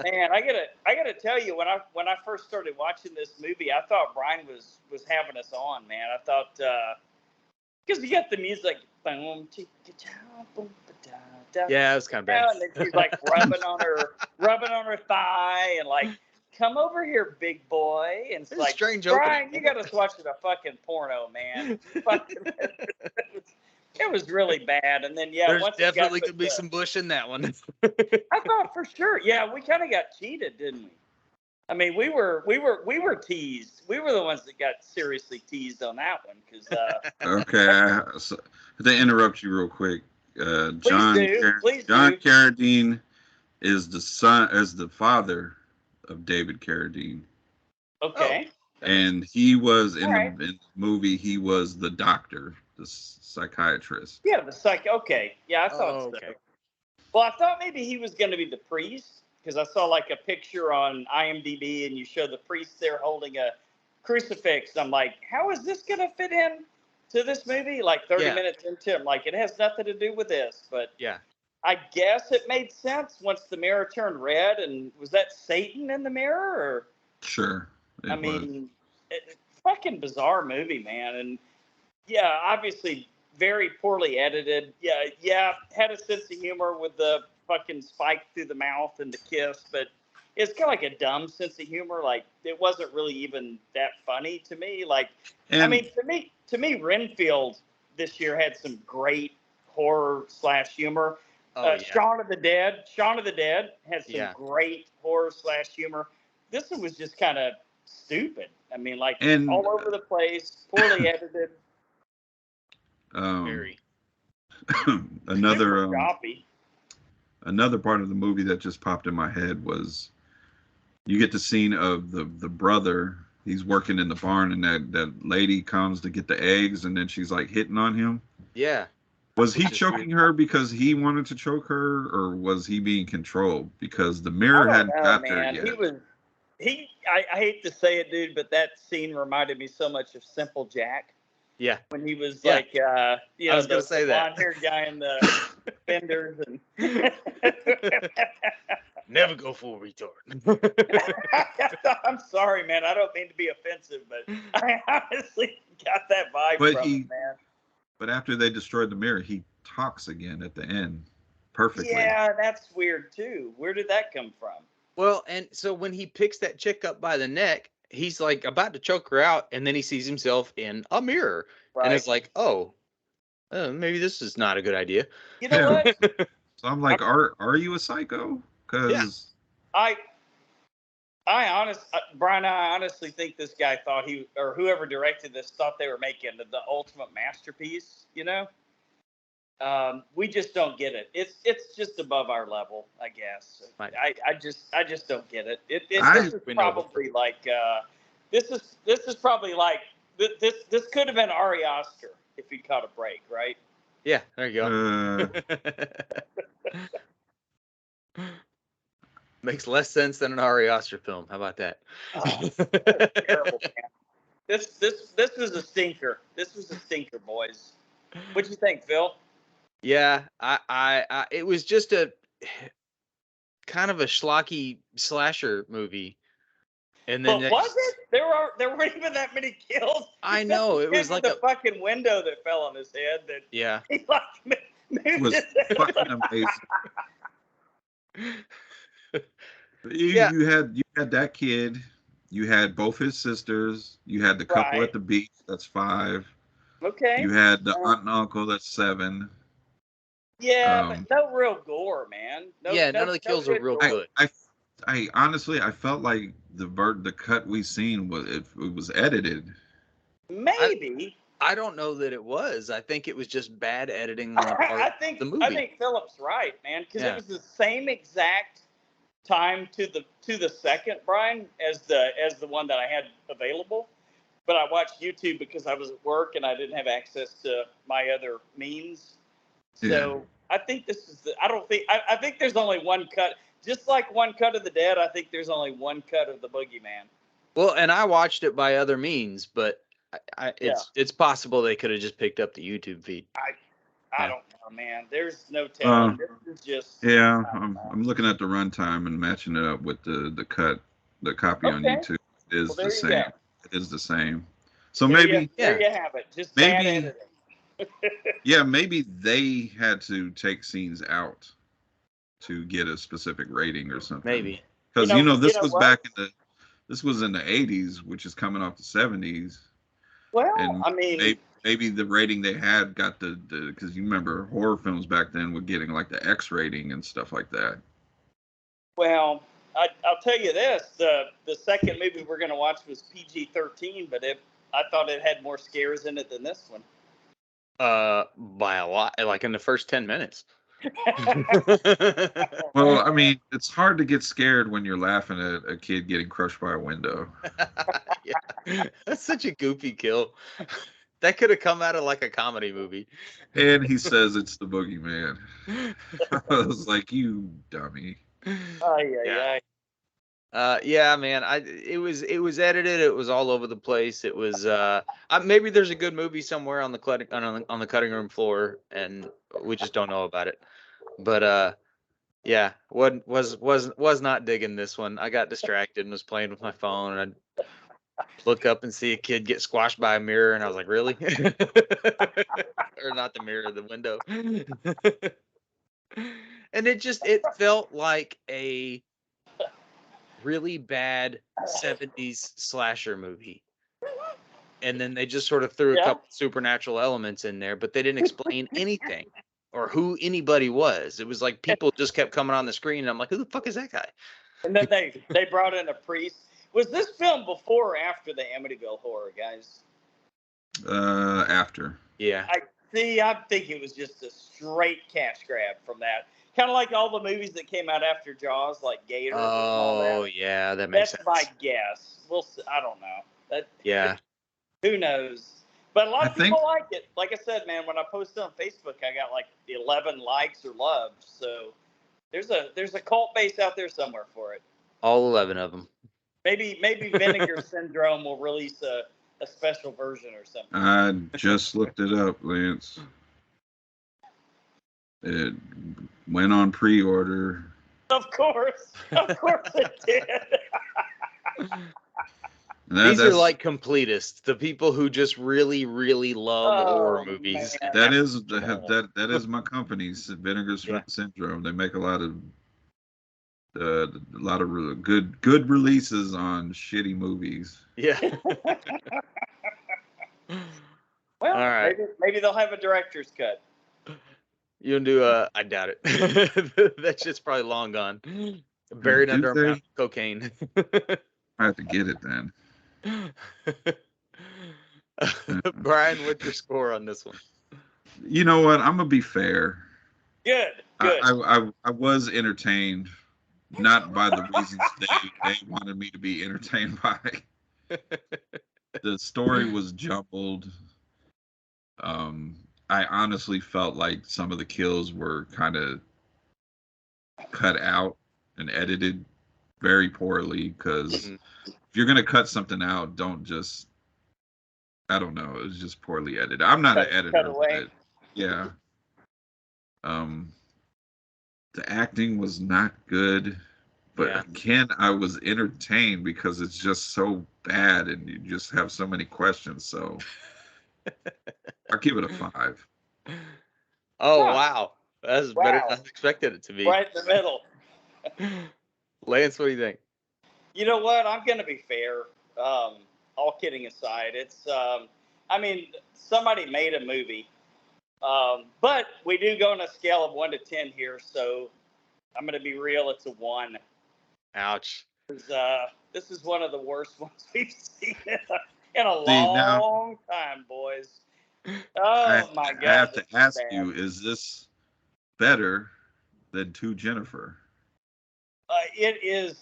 Man, I gotta tell you, when I first started watching this movie, I thought Brian was having us on, man. I thought because you got the music, boom, yeah, it was kind of bad. And then she's like rubbing on her thigh and like, come over here, big boy. And it's like, strange Brian, opening. you got us watching a fucking porno, man. It was really bad. And then there's definitely could be some bush in that one. I thought for sure. Yeah, we kind of got cheated, didn't we? I mean, we were teased. We were the ones that got seriously teased on that one because. Okay, so, to interrupt you real quick, John Carradine is the father of David Carradine. Okay. And he was in the movie. He was the doctor, the psychiatrist. Yeah, Okay, yeah, I thought so. Well, I thought maybe he was going to be the priest because I saw like a picture on IMDb, and you show the priest there holding a crucifix. I'm like, how is this going to fit in to this movie? Like 30 minutes into it, I'm like, it has nothing to do with this. But yeah, I guess it made sense once the mirror turned red. And was that Satan in the mirror? Or? Sure. I mean, fucking bizarre movie, man. And yeah, obviously very poorly edited. Yeah, had a sense of humor with the fucking spike through the mouth and the kiss, but it's kind of like a dumb sense of humor. Like it wasn't really even that funny to me. Like, I mean, to me, Renfield this year had some great horror / humor. Shaun of the Dead has some great horror / humor. This one was just kind of stupid. I mean, like all over the place, poorly edited. Very. Another part of the movie that just popped in my head was you get the scene of the brother. He's working in the barn, and that lady comes to get the eggs, and then she's like hitting on him. Yeah. Was he choking her because he wanted to choke her, or was he being controlled because the mirror hadn't got there yet? I hate to say it, dude, but that scene reminded me so much of Simple Jack. Yeah. When he was like, I was going to say that. blonde-haired guy in the fenders and. Never go full retard. I'm sorry, man. I don't mean to be offensive, but I honestly got that vibe from him, man. But after they destroyed the mirror, he talks again at the end, perfectly. Yeah, that's weird too. Where did that come from? Well, and so when he picks that chick up by the neck, he's like about to choke her out, and then he sees himself in a mirror, and it's like, oh, maybe this is not a good idea. You know what? So I'm like, are you a psycho? Because Brian, I honestly think this guy thought or whoever directed this thought they were making the ultimate masterpiece. You know, we just don't get it. It's just above our level, I guess. Right. I just don't get it. This is probably like this is probably like this could have been Ari Aster if he caught a break, right? Yeah, there you go. Makes less sense than an Ari Aster film. How about that? Oh, terrible, man. This is a stinker. This was a stinker, boys. What'd you think, Phil? Yeah, I it was just a kind of a schlocky slasher movie. And then but was it? There weren't even that many kills. I know, it was like a fucking window that fell on his head. That yeah, he like it was fucking amazing. You had that kid. You had both his sisters. You had the couple at the beach. That's 5. Okay. You had the aunt and uncle. That's 7. Yeah, but no real gore, man. None of the kills are real good. I honestly, I felt like the cut we seen was edited. Maybe. I don't know that it was. I think it was just bad editing on the part of the movie. I think Philip's right, man, because it was the same exact time to the second, Brian, as the one that I had available. But I watched YouTube because I was at work and I didn't have access to my other means. So I think this is I think there's only one cut. Just like one cut of The Dead, I think there's only one cut of the Boogeyman. Well, and I watched it by other means, but it's possible they could have just picked up the YouTube feed. I don't know, man. There's no telling. This is just I'm looking at the runtime and matching it up with the copy on YouTube. It is the same. It is the same. So there you have it. Just bad editing. Yeah, maybe they had to take scenes out to get a specific rating or something. Maybe because this was back in this was in the 80s, which is coming off the 70s. Well, and I mean, maybe the rating they had got the because you remember horror films back then were getting like the X rating and stuff like that. Well, I'll tell you this: the second movie we're going to watch was PG-13, but I thought it had more scares in it than this one. By a lot, like in the first 10 minutes. Well, I mean, it's hard to get scared when you're laughing at a kid getting crushed by a window. Yeah, that's such a goofy kill. That could have come out of like a comedy movie. And he says it's the Boogeyman. I was like, you dummy. Yeah, man. It was edited. It was all over the place. It was maybe there's a good movie somewhere on the cutting room floor, and we just don't know about it. But yeah, was not digging this one. I got distracted and was playing with my phone, and I'd look up and see a kid get squashed by a mirror, and I was like, really? Or not the mirror, the window. And it felt like a really bad 70s slasher movie. And then they just sort of threw a couple supernatural elements in there, but they didn't explain anything or who anybody was. It was like people just kept coming on the screen, and I'm like, who the fuck is that guy? And then they brought in a priest. Was this film before or after the Amityville Horror, guys? After. Yeah. I think it was just a straight cash grab from that. Kind of like all the movies that came out after Jaws, like Gators and all that. Oh, yeah, that makes sense. That's my guess. I don't know. Yeah. Who knows? But a lot of people like it. Like I said, man, when I posted on Facebook, I got like 11 likes or loves. So there's a cult base out there somewhere for it. All 11 of them. Maybe Vinegar Syndrome will release a special version or something. I just looked it up, Lance. It went on pre-order. Of course it did. These are like completists, the people who just really, really love horror movies. Man. That is my company, Vinegar Syndrome. They make a lot of A lot of good releases on shitty movies. Yeah. Well, all right. maybe they'll have a director's cut. You gonna do I doubt it. That shit's probably long gone. Buried under a mountain of cocaine. I have to get it then. Brian, what's your score on this one? You know what? I'm gonna be fair. Good. I was entertained, not by the reasons they wanted me to be entertained by. The story was jumbled. I honestly felt like some of the kills were kind of cut out and edited very poorly, because if you're going to cut something out, don't just, I don't know, it was just poorly edited. I'm not an editor, but yeah. The acting was not good, but again, I was entertained because it's just so bad and you just have so many questions. So I'll give it a 5. Oh, wow. That's better than I expected it to be. Right in the middle. Lance, what do you think? You know what? I'm going to be fair. All kidding aside, it's, I mean, somebody made a movie, but we do go on a scale of 1 to 10 here. So I'm going to be real. It's a 1. Ouch. This is one of the worst ones we've seen in a long time, boys. Oh my God! I have to ask you: is this better than 2 Jennifer? It is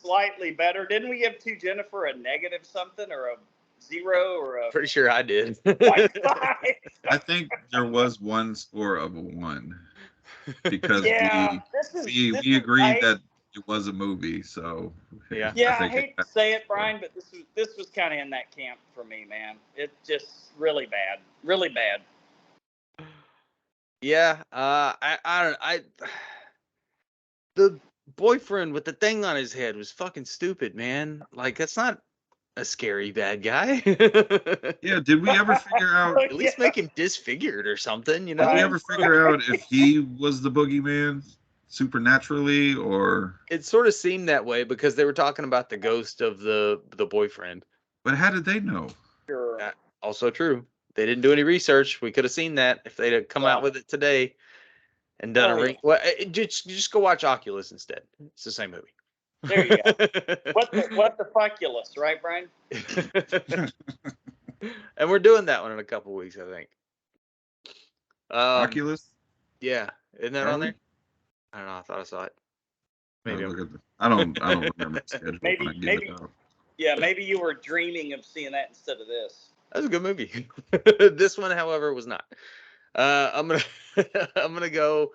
slightly better. Didn't we give 2 Jennifer a negative something or a 0 or a? Pretty sure I did. 0.5. I think there was one score of a 1 because we agreed that it was a movie. So yeah, I hate to say it, Brian, but this was kind of in that camp for me, man. It just really bad. Yeah, I the boyfriend with the thing on his head was fucking stupid, man. Like, that's not a scary bad guy. Yeah, did we ever figure out? At least make him disfigured or something, you know? Did we ever figure out if he was the boogeyman supernaturally, or? It sort of seemed that way because they were talking about the ghost of the boyfriend. But how did they know? Sure. Also true. They didn't do any research. We could have seen that if they'd have come out with it today and done a ring. Well, just go watch Oculus instead. It's the same movie. There you go. What the fuckulus, right, Brian? And we're doing that one in a couple weeks, I think. Oculus? Yeah, isn't that on there? I don't know. I thought I saw it. Maybe I don't remember the schedule. Maybe. Yeah, maybe you were dreaming of seeing that instead of this. That was a good movie. This one, however, was not. I'm gonna go.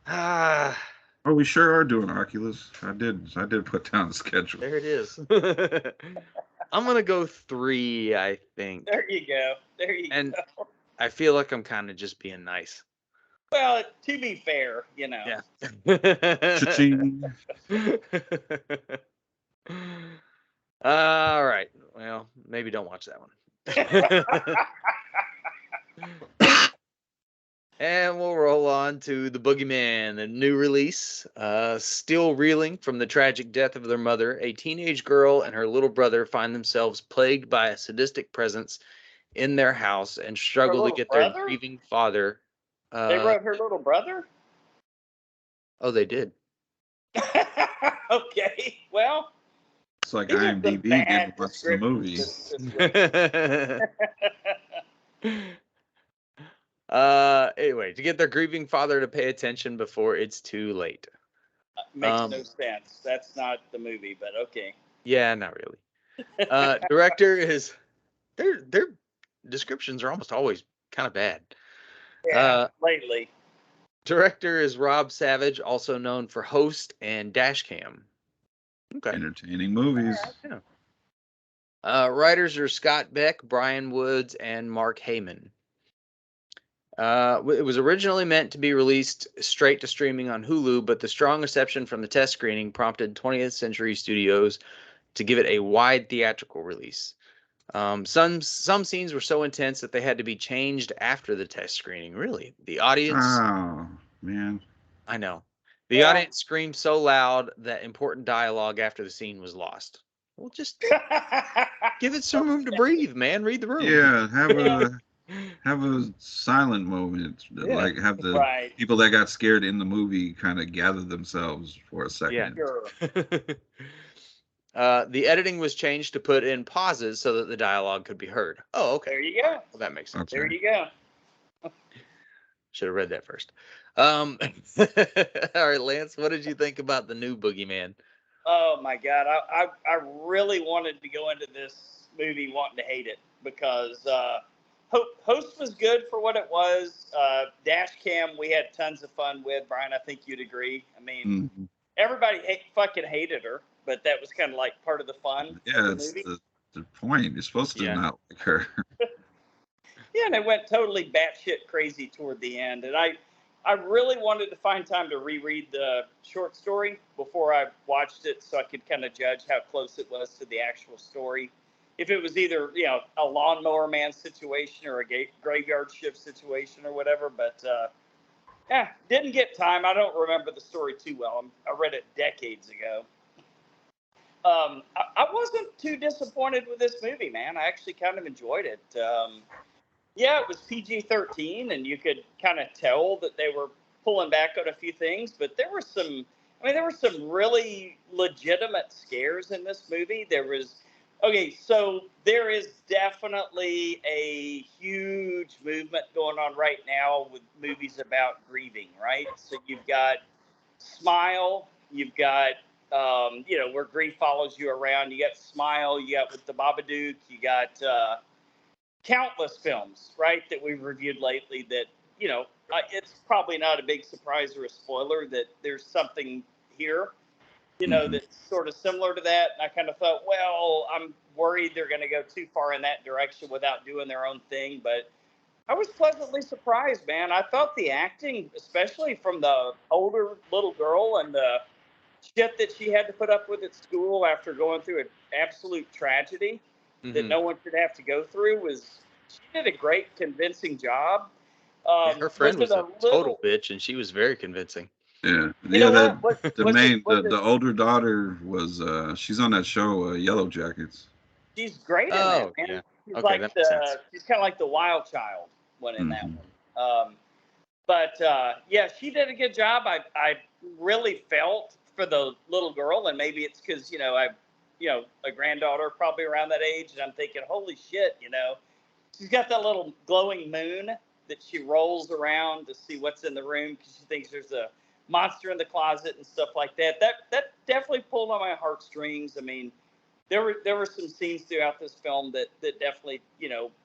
Oh, we sure are doing Oculus. I did put down the schedule. There it is. I'm gonna go 3, I think. There you go. And I feel like I'm kind of just being nice. Well, to be fair, you know. Yeah. Cha-ching. All right. Well, maybe don't watch that one. And we'll roll on to The Boogeyman, the new release. Still reeling from the tragic death of their mother, a teenage girl and her little brother find themselves plagued by a sadistic presence in their house and struggle to get their grieving father. They wrote her little brother? Oh, they did. Okay, well. It's like IMDb didn't watch the movie. Anyway, to get their grieving father to pay attention before it's too late. Makes no sense. That's not the movie, but okay. Yeah, not really. Director is their descriptions are almost always kind of bad. Yeah, lately. Director is Rob Savage, also known for Host and Dashcam. Okay. Entertaining movies. Yeah. Writers are Scott Beck, Brian Woods, and Mark Heyman. It was originally meant to be released straight to streaming on Hulu, but the strong reception from the test screening prompted 20th Century Studios to give it a wide theatrical release. Some scenes were so intense that they had to be changed after the test screening. Really, the audience. Oh man, I know. The audience screamed so loud that important dialogue after the scene was lost. Well, just give it some room to breathe, man. Read the room. Yeah, have a silent moment. Like have the people that got scared in the movie kind of gather themselves for a second. Yeah. Sure. The editing was changed to put in pauses so that the dialogue could be heard. Oh, okay. There you go. Well, that makes sense. Okay. There you go. Should have read that first. All right, Lance, what did you think about the new Boogeyman? Oh my God, I really wanted to go into this movie wanting to hate it because Host was good for what it was. Dash Cam we had tons of fun with. Brian, I think you'd agree. I mean, everybody fucking hated her, but that was kind of like part of the fun. Yeah, it's the point. You're supposed to not like her. Yeah, and it went totally batshit crazy toward the end, and I really wanted to find time to reread the short story before I watched it, so I could kind of judge how close it was to the actual story. If it was either a Lawnmower Man situation or a Graveyard Shift situation or whatever, but didn't get time. I don't remember the story too well. I read it decades ago. I wasn't too disappointed with this movie, man. I actually kind of enjoyed it. Yeah, it was PG-13, and you could kind of tell that they were pulling back on a few things, but there were some really legitimate scares in this movie. So there is definitely a huge movement going on right now with movies about grieving, right? So you've got Smile, you've got, where grief follows you around. You got Smile, you got with the Babadook, you got, countless films, right, that we've reviewed lately that, it's probably not a big surprise or a spoiler that there's something here, that's sort of similar to that. And I kind of thought, well, I'm worried they're going to go too far in that direction without doing their own thing. But I was pleasantly surprised, man. I thought the acting, especially from the older little girl and the shit that she had to put up with at school after going through an absolute tragedy that no one should have to go through, she did a great, convincing job. Her friend was a total bitch, and she was very convincing. Yeah, the older daughter was she's on that show Yellow Jackets. She's great in that, man. Yeah. She's she's kind of like the wild child one in that one. She did a good job. I really felt for the little girl, and maybe it's because a granddaughter probably around that age, and I'm thinking, holy shit, she's got that little glowing moon that she rolls around to see what's in the room because she thinks there's a monster in the closet and stuff like that. That definitely pulled on my heartstrings. I mean, there were some scenes throughout this film that definitely,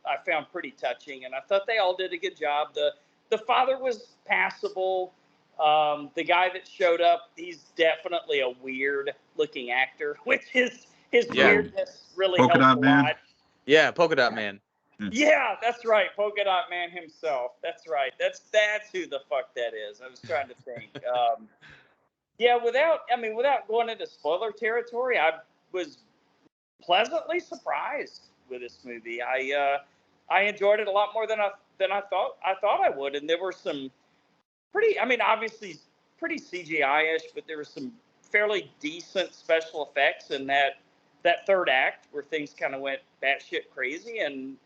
I found pretty touching, and I thought they all did a good job. The father was passable. The guy that showed up, he's definitely a weird-looking actor, which is his weirdness really helped a lot. Yeah, Polka Dot Man. Yeah, that's right. Polka Dot Man himself. That's right. That's who the fuck that is. I was trying to think. Without going into spoiler territory, I was pleasantly surprised with this movie. I enjoyed it a lot more than I thought I would, and there were some obviously pretty CGI-ish, but there were some fairly decent special effects in that third act where things kind of went batshit crazy, and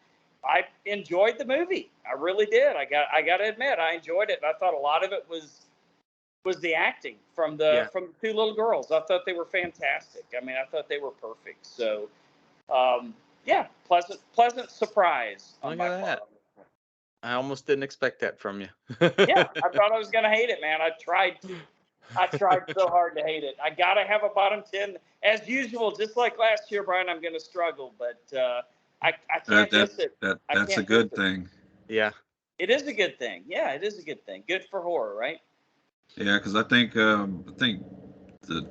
I enjoyed the movie. I really did. I got to admit, I enjoyed it. I thought a lot of it was the acting from the two little girls. I thought they were fantastic. I mean, I thought they were perfect. So, pleasant surprise on my part. I almost didn't expect that from you. Yeah, I thought I was gonna hate it, man. I tried so hard to hate it. I gotta have a bottom 10 as usual, just like last year, Brian. I'm gonna struggle, but I can't miss it. That's a good thing. Yeah, it is a good thing. Yeah, it is a good thing. Good for horror, right? Yeah, because I think the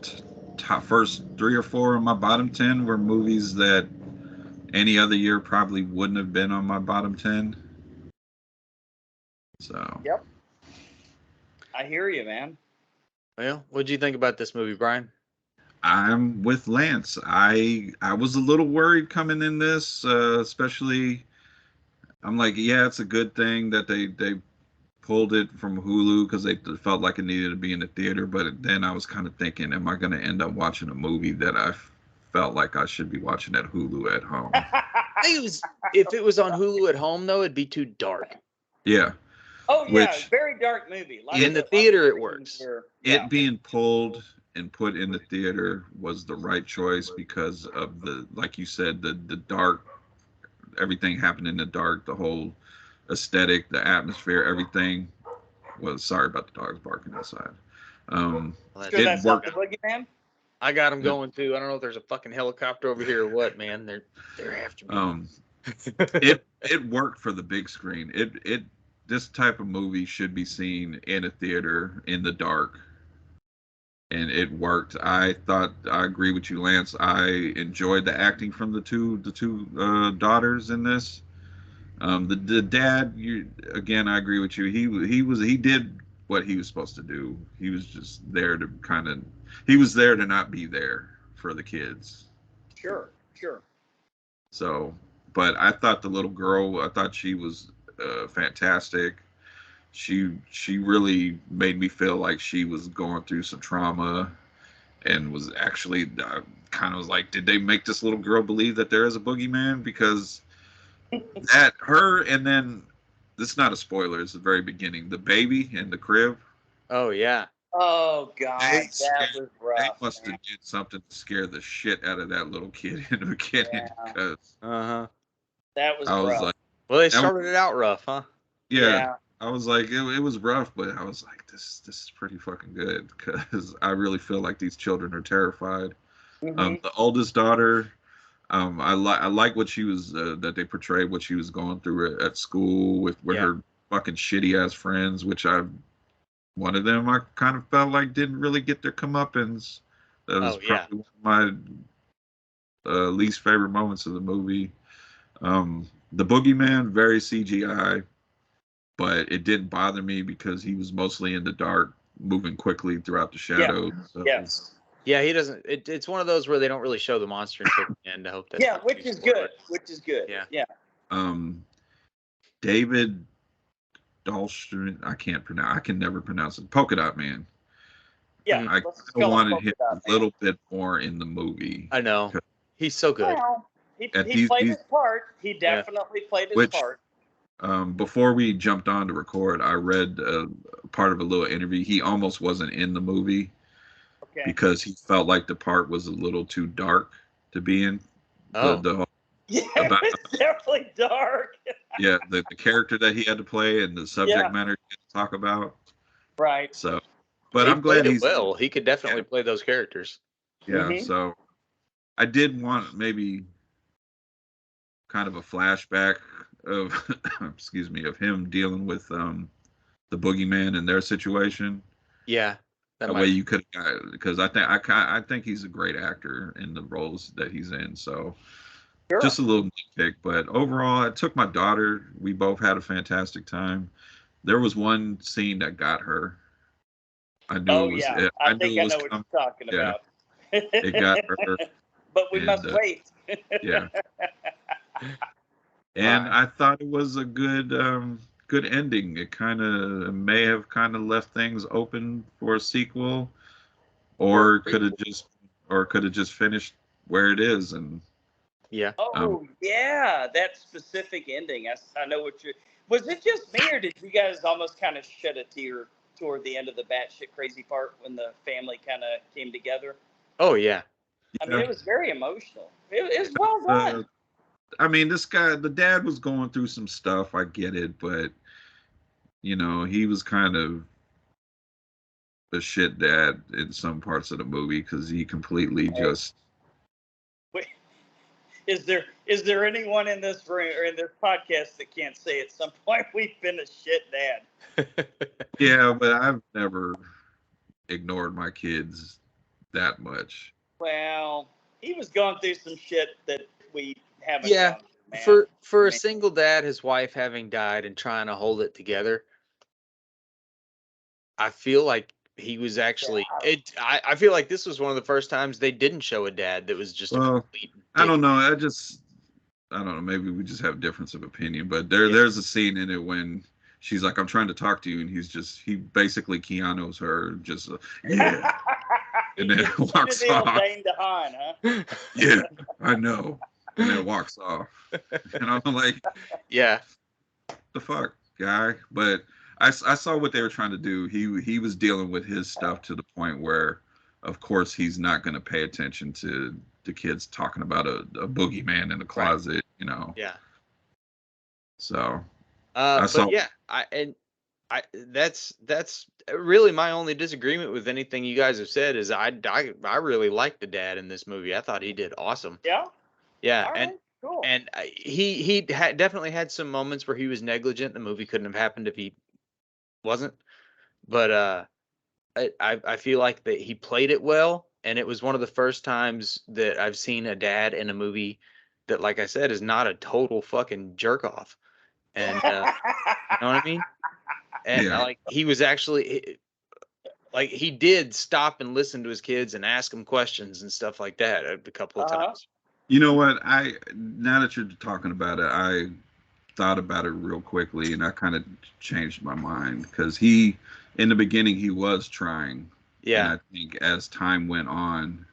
top first 3 or 4 of my bottom 10 were movies that any other year probably wouldn't have been on my bottom 10. So. Yep. I hear you, man. Well, what did you think about this movie, Brian? I'm with Lance. I was a little worried coming in this, especially. I'm like, yeah, it's a good thing that they pulled it from Hulu because they felt like it needed to be in the theater. But then I was kind of thinking, am I going to end up watching a movie that I felt like I should be watching at Hulu at home? If it was on Hulu at home, though, it'd be too dark. Yeah. Oh yeah, very dark movie. In the theater, it works. It being pulled and put in the theater was the right choice because of the, like you said, the dark, everything happened in the dark, the whole aesthetic, the atmosphere, everything was. Sorry about the dogs barking outside. It worked. The Boogeyman? I got them going too. I don't know if there's a fucking helicopter over here or what, man. They're after me. It worked for the big screen. This type of movie should be seen in a theater in the dark, and it worked. I agree with you, Lance. I enjoyed the acting from the two daughters in this. The dad, again, I agree with you. He did what he was supposed to do. He was just there to he was there to not be there for the kids. Sure. So, but I thought the little girl, I thought she was fantastic. She really made me feel like she was going through some trauma, and was actually kind of was like, did they make this little girl believe that there is a boogeyman? Because that her, and then this is not a spoiler, it's the very beginning, the baby in the crib. Oh yeah. Oh god, that was rough. They must have did something to scare the shit out of that little kid in the beginning, because that was rough. Like, well, they started it out rough, huh? Yeah. I was like, it was rough, but I was like, this is pretty fucking good, because I really feel like these children are terrified. The oldest daughter, I like what she was, that they portrayed what she was going through at school with her fucking shitty ass friends, which one of them I kind of felt like didn't really get their comeuppance. That was probably one of my least favorite moments of the movie. The Boogeyman, very CGI, but it didn't bother me because he was mostly in the dark, moving quickly throughout the shadows. Yeah, he doesn't. It's one of those where they don't really show the monster until the end. I hope that. Yeah, which is good. Yeah. David Dahlstrom, I can never pronounce it. Polka Dot Man. Yeah, I wanted him a little bit more in the movie. I know. He's so good. Well, he played his part. He definitely played his part. Before we jumped on to record, I read part of a little interview. He almost wasn't in the movie because he felt like the part was a little too dark to be in. It's definitely dark. The character that he had to play and the subject matter he had to talk about. Right. So, but I'm glad he's well. He could definitely play those characters. Yeah. So, I did want maybe kind of a flashback of of him dealing with the Boogeyman and their situation. Yeah. That way you could, because I think he's a great actor in the roles that he's in. So just a little nitpick, but overall, I took my daughter. We both had a fantastic time. There was one scene that got her. I knew it was. Yeah. I think I know what you're talking about. It got her. But we must wait. Yeah. And I thought it was a good ending. It kind of may have left things open for a sequel, or could have just finished where it is. And that specific ending. I know what you're. Was it just me, or did you guys almost kind of shed a tear toward the end of the batshit crazy part when the family kind of came together? Oh yeah. I mean, it was very emotional. It was well done. I mean, this guy, the dad was going through some stuff. I get it, but he was kind of a shit dad in some parts of the movie because he completely just. Wait, is there anyone in this room or in this podcast that can't say at some point we've been a shit dad? Yeah, but I've never ignored my kids that much. Well, he was going through some shit that we haven't. Yeah, for a single dad, his wife having died and trying to hold it together, I feel like he was actually. I feel like this was one of the first times they didn't show a dad that was just. A complete I don't know. I don't know. Maybe we just have difference of opinion, but there's a scene in it when she's like, I'm trying to talk to you, and he basically Keanu's her, just yeah, and then walks off. Dane DeHaan, huh? Yeah, I know, and then walks off, and I'm like, yeah, the fuck, guy. But I saw what they were trying to do. He was dealing with his stuff to the point where, of course, he's not going to pay attention to the kids talking about a boogeyman in the closet, right. You know. Yeah. So. But yeah, that's really my only disagreement with anything you guys have said is I really liked the dad in this movie. I thought he did awesome. Yeah. Yeah, all right, cool. And he definitely had some moments where he was negligent. The movie couldn't have happened if he wasn't. But I feel like that he played it well, and it was one of the first times that I've seen a dad in a movie that, like I said, is not a total fucking jerk off. And you know what I mean? And like he was actually like he did stop and listen to his kids and ask them questions and stuff like that a couple of times. You know what? Now that you're talking about it, I thought about it real quickly, and I kind of changed my mind because in the beginning, he was trying. Yeah. And I think as time went on,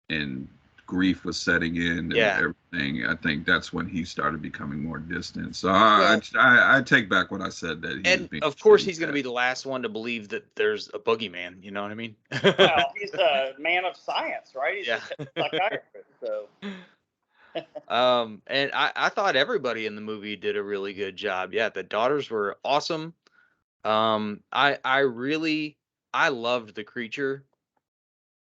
and grief was setting in and everything, I think that's when he started becoming more distant. So I take back what I said that and of course he's going to be the last one to believe that there's a boogeyman, you know what I mean? Well, he's a man of science, right? He's a psychiatrist, so and I thought everybody in the movie did a really good job. Yeah, the daughters were awesome. I loved the creature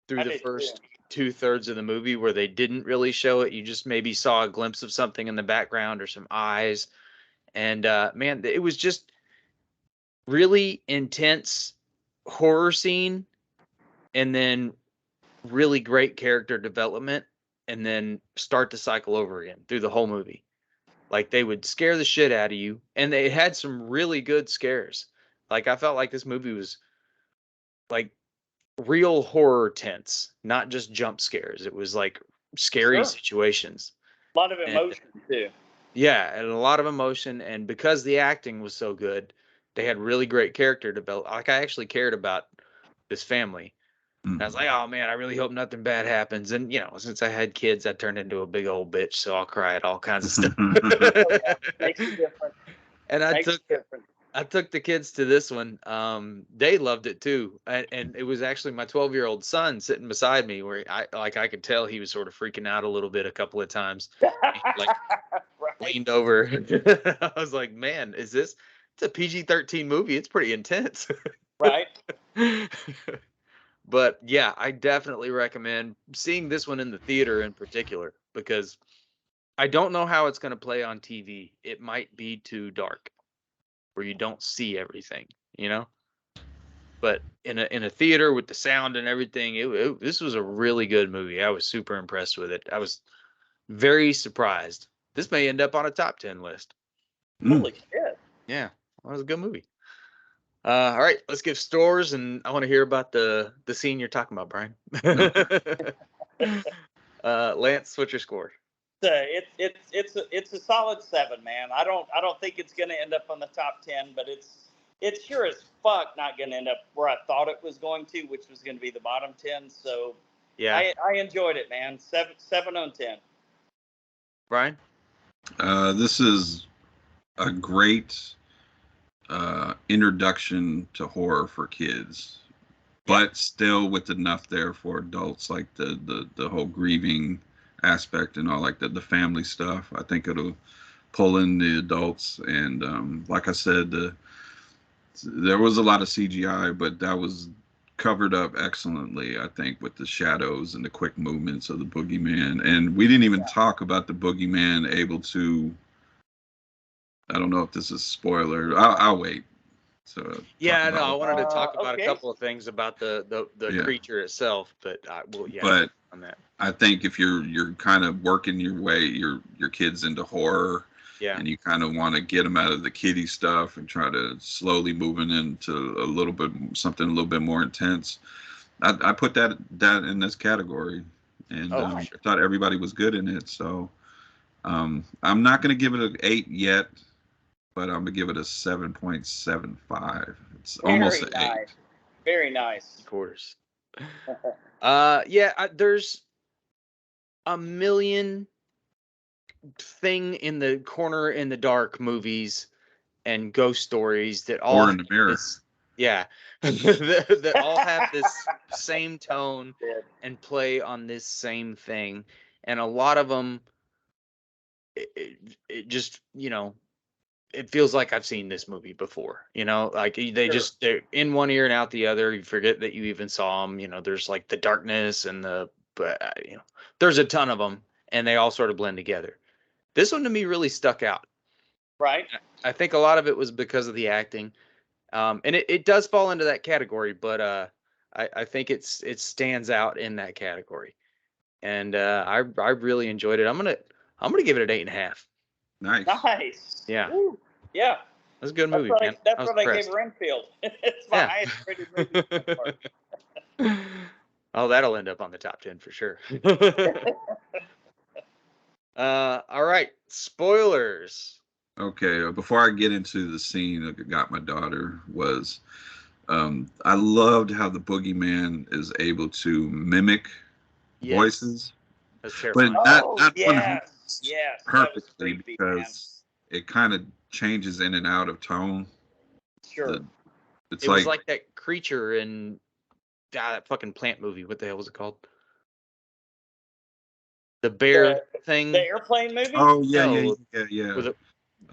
through the first 2/3 of the movie where they didn't really show it. You just maybe saw a glimpse of something in the background or some eyes. And man, it was just really intense horror scene, and then really great character development, and then start the cycle over again through the whole movie. Like they would scare the shit out of you, and they had some really good scares. Like I felt like this movie was like real horror tense, not just jump scares. It was like scary situations. A lot of emotion too. Yeah, and a lot of emotion, and because the acting was so good, they had really great character development. Like I actually cared about this family. And I was like, oh man, I really hope nothing bad happens. And you know, since I had kids, I turned into a big old bitch, so I'll cry at all kinds of stuff. Makes a difference. And I took the kids to this one. They loved it too, and it was actually my 12-year-old son sitting beside me, where I could tell he was sort of freaking out a little bit a couple of times. Like leaned over. I was like, man, it's a PG-13 movie. It's pretty intense. Right. But yeah, I definitely recommend seeing this one in the theater in particular, because I don't know how it's going to play on TV. It might be too dark where you don't see everything, you know? But in a theater with the sound and everything, this was a really good movie. I was super impressed with it. I was very surprised. This may end up on a top 10 list. Holy shit. Yeah, well, it was a good movie. All right, let's give scores, and I want to hear about the scene you're talking about, Brian. Lance, what's your score? It's a solid 7, man. I don't think it's going to end up on the top 10, but it's sure as fuck not going to end up where I thought it was going to, which was going to be the bottom 10. So yeah, I enjoyed it, man. 7 on 10. Brian? This is a great introduction to horror for kids, but still with enough there for adults, like the whole grieving aspect and all, like the family stuff. I think it'll pull in the adults, and like I said, there was a lot of CGI, but that was covered up excellently, I think, with the shadows and the quick movements of the boogeyman. And we didn't even talk about the boogeyman able to, I don't know if this is spoiler. I'll wait. So yeah, no, I wanted to talk about a couple of things about the creature itself, but but on that. I think if you're kind of working your kids into horror, and you kind of want to get them out of the kiddie stuff and try to slowly moving into something a little bit more intense, I put that in this category, and I thought everybody was good in it. So I'm not going to give it an 8 yet. but I'm gonna give it a 7.75. It's Very almost an nice. 8. Very nice. Quarters. There's a million thing in the corner in the dark movies and ghost stories that all Or in the mirror. that all have this same tone and play on this same thing, and a lot of them it just, it feels like I've seen this movie before, like they're in one ear and out the other. You forget that you even saw them. There's like the darkness and there's a ton of them, and they all sort of blend together. This one to me really stuck out. Right. I think a lot of it was because of the acting. And it does fall into that category, but I think it stands out in that category. And I really enjoyed it. I'm gonna give it an 8.5. Nice. Yeah. Woo. Yeah. That's a good movie, man. That's what I gave Renfield. It's my highest rated movie so far. Oh, that'll end up on the top 10 for sure. All right. Spoilers. Okay, before I get into the scene that got my daughter was, I loved how the Boogeyman is able to mimic voices. That's terrifying. But not yes, perfectly, creepy, because it kind of changes in and out of tone. Sure. It was like that creature in that fucking plant movie. What the hell was it called? The bear thing. The airplane movie? Oh, yeah. With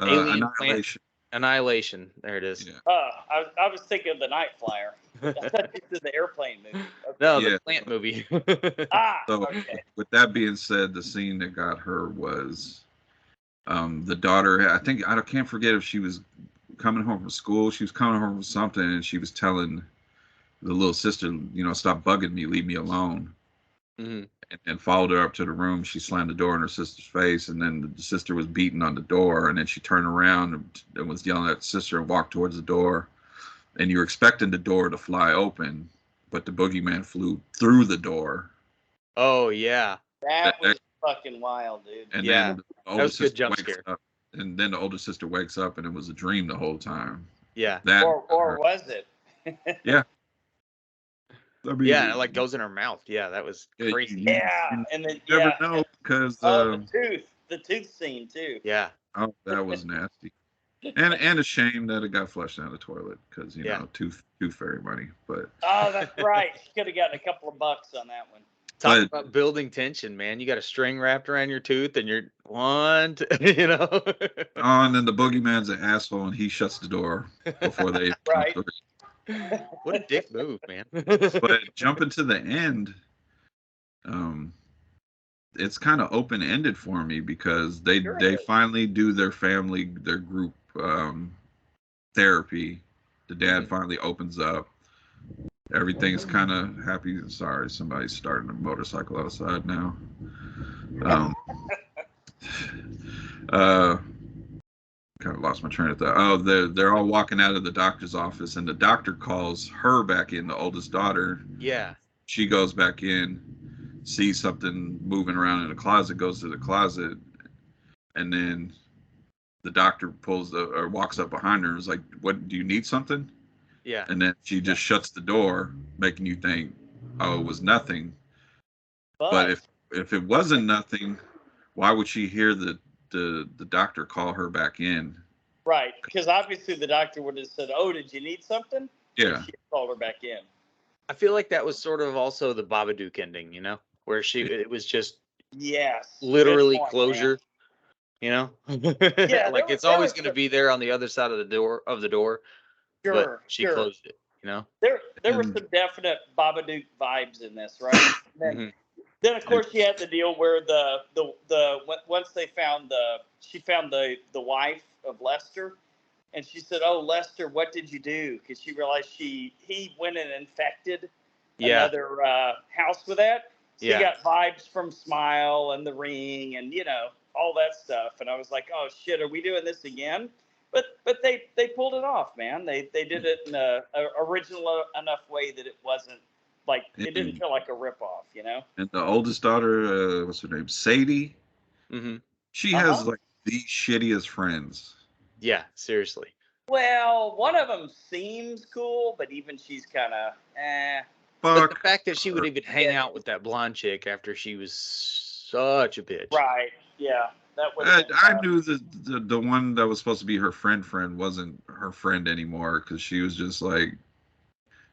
alien Annihilation. Annihilation. There it is. Yeah. I was thinking of the Night Flyer. I thought you said the airplane movie. Okay. No, the plant movie. So, okay. with that being said, the scene that got her was the daughter. I can't forget if she was coming home from school. She was coming home from something, and she was telling the little sister, stop bugging me, leave me alone. Mm-hmm. And followed her up to the room. She slammed the door in her sister's face, and then the sister was beating on the door, and then she turned around and was yelling at the sister and walked towards the door. And you're expecting the door to fly open, but the Boogeyman flew through the door. Oh, yeah. That was fucking wild, dude. And then the older was a good sister jump wakes scare. up, and then the older sister wakes up, and it was a dream the whole time. Yeah. Or was it? Yeah. I mean, yeah, it like goes in her mouth. Yeah, that was crazy. And then you never know, because the tooth scene too. Yeah. Oh, that was nasty. And a shame that it got flushed down the toilet, because tooth fairy money. But that's right. She could have gotten a couple of bucks on that one. Talk about building tension, man. You got a string wrapped around your tooth, and you're and then the Boogeyman's an asshole, and he shuts the door before they right. What a dick move, man. But jumping to the end, it's kind of open-ended for me, because they finally do their group therapy. The dad finally opens up. Everything's kind of happy. Sorry, somebody's starting a motorcycle outside now. Kind of lost my train of thought. Oh, they're all walking out of the doctor's office, and the doctor calls her back in, the oldest daughter. Yeah. She goes back in, sees something moving around in the closet, goes to the closet, and then the doctor walks up behind her and is like, "What, do you need something?" Yeah. And then she just shuts the door, making you think, "Oh, it was nothing." But if it wasn't nothing, why would she hear the doctor call her back in? Right, because obviously the doctor would have said, "Oh, did you need something?" Yeah. And she called her back in. I feel like that was sort of also the Babadook ending, where it was just literally closure, Yeah, like it's always going to be there on the other side of the door Sure, but she closed it, There were some definite Babadook vibes in this, right? Then of course you had the deal where once she found the wife of Lester, and she said, "Oh, Lester, what did you do?" Because she realized he went and infected another house with that. So you got vibes from Smile and The Ring and all that stuff. And I was like, "Oh shit, are we doing this again?" But they pulled it off, man. They did it in a original enough way that it wasn't like it didn't feel like a ripoff, And the oldest daughter, what's her name, Sadie? Mm-hmm. She has like the shittiest friends. Yeah, seriously. Well, one of them seems cool, but even she's kind of But the fact that she would even hang out with that blonde chick after she was such a bitch. Right. Yeah. That was. I knew the one that was supposed to be her friend wasn't her friend anymore, because she was just like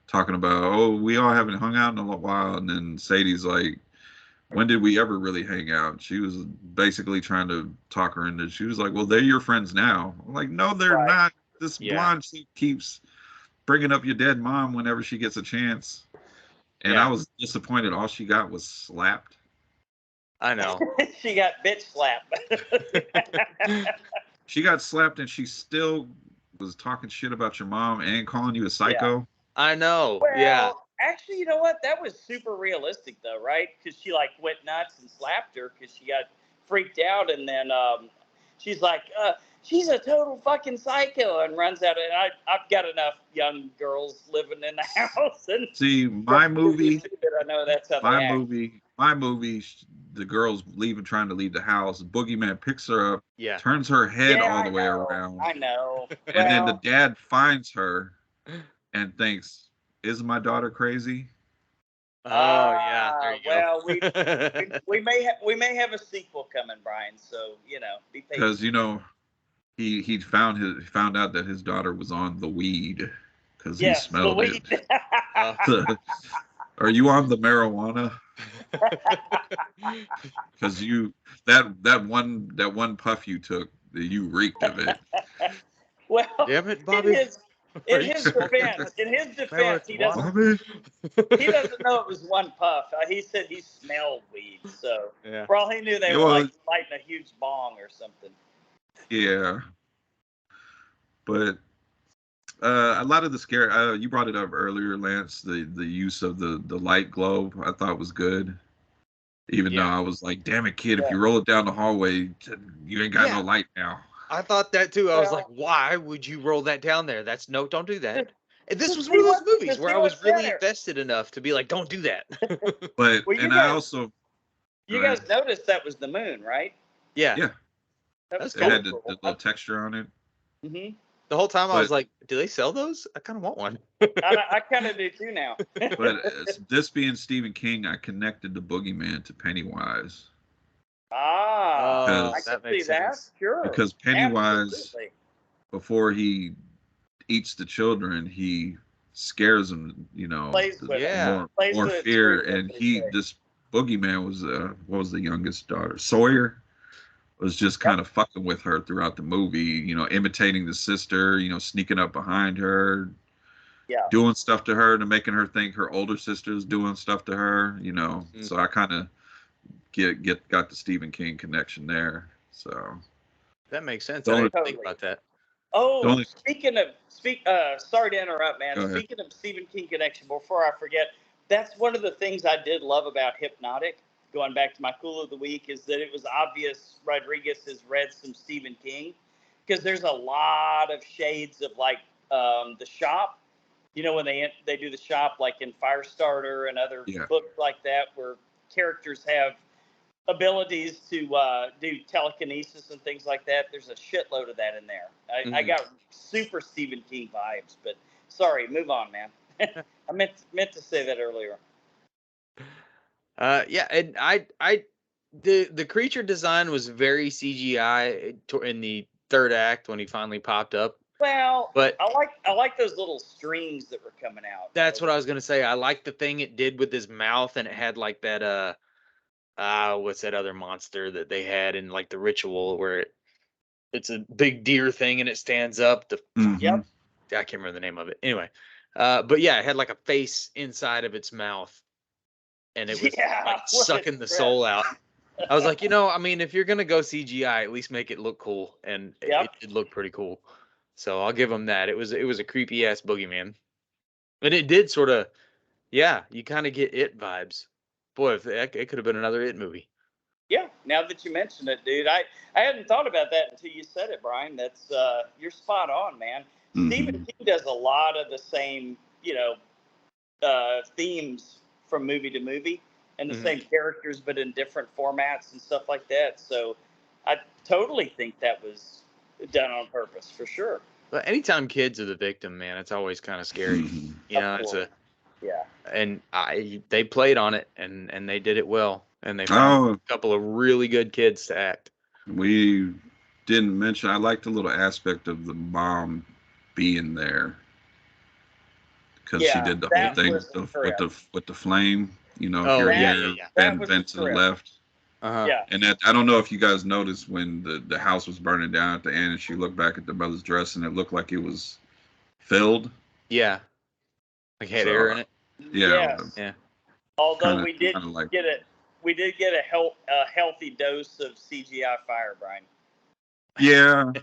talking about, oh, we all haven't hung out in a while, and then Sadie's like, when did we ever really hang out? She was basically trying to talk her into. She was like, well, they're your friends now. I'm like, no, they're not. This blonde chick keeps bringing up your dead mom whenever she gets a chance. And I was disappointed. All she got was slapped. I know. She got bitch slapped. She got slapped, and she still was talking shit about your mom and calling you a psycho. Yeah. I know. Well, actually, you know what? That was super realistic, though, right? Because she like went nuts and slapped her because she got freaked out, and then she's like, she's a total fucking psycho, and runs out. And I've got enough young girls living in the house. And see, my movie. I know that's how my movie. My movie. The girl's trying to leave the house. Boogeyman picks her up, turns her head all the way around. I know. And then the dad finds her and thinks, "Is my daughter crazy?" Oh yeah, there you go. Well, we may have a sequel coming, Brian. So be patient. Because he found out that his daughter was on the weed because he smelled it. Are you on the marijuana? Because that one puff you took, you reeked of it. Well, damn it, Bobby. In his defense, he doesn't know it was one puff. He said he smelled weed, so for all he knew, they were like lighting a huge bong or something. Yeah, but a lot of the scare. You brought it up earlier, Lance. The use of the light globe, I thought was good. Even though I was like, "Damn it, kid! If you roll it down the hallway, you ain't got no light now." I thought that too. I was like, why would you roll that down there? Don't do that. And this was one of those movies where I was really invested enough to be like, don't do that. But you guys noticed that was the moon, right? Yeah. Yeah. That's it had the little texture on it. Mm-hmm. The whole time I was like, do they sell those? I kind of want one. I kind of do too now. But this being Stephen King, I connected the Boogeyman to Pennywise. I can see that. Sure. Because Pennywise, before he eats the children, he scares them, more fear. And this Boogeyman was what was the youngest daughter? Sawyer was just kind of fucking with her throughout the movie, imitating the sister, sneaking up behind her, doing stuff to her to making her think her older sister's doing stuff to her, So I kind of got the Stephen King connection there. So that makes sense. I didn't think about that. Oh, sorry to interrupt, man. Speaking of Stephen King connection, before I forget, that's one of the things I did love about Hypnotic. Going back to my cool of the week, is that it was obvious Rodriguez has read some Stephen King, because there's a lot of shades of like The Shop. When they do The Shop, like in Firestarter and other books like that, where characters have abilities to do telekinesis and things like that. There's a shitload of that in there. I got super Stephen King vibes, but sorry, move on, man. I meant to say that earlier. And the creature design was very CGI in the third act when he finally popped up. Well, but I like those little strings that were coming out. That's what I was gonna say. I like the thing it did with his mouth, and it had like that what's that other monster that they had in like the Ritual, where it's a big deer thing and it stands up. Yep. I can't remember the name of it. Anyway, but yeah, it had like a face inside of its mouth. And it was like sucking the soul out. I was like, if you're gonna go CGI, at least make it look cool, and it looked pretty cool. So I'll give them that. It was a creepy ass Boogeyman, and it did sort of, you kind of get It vibes. Boy, if it could have been another It movie. Yeah, now that you mention it, dude, I hadn't thought about that until you said it, Brian. That's you're spot on, man. Mm-hmm. Stephen King does a lot of the same, themes from movie to movie, and the same characters, but in different formats and stuff like that. So I totally think that was done on purpose for sure. But anytime kids are the victim, man, it's always kind of scary. You know, it's and they played on it and they did it well, and they found a couple of really good kids to act. We didn't mention, I liked the little aspect of the mom being there, because she did the whole thing with the flame. You know, if you're here, bend to the left. And that, I don't know if you guys noticed when the house was burning down at the end, and she looked back at the mother's dress, and it looked like it was filled. Yeah, like had air in it. Yeah. Although we did get a healthy dose of CGI fire, Brian. Yeah.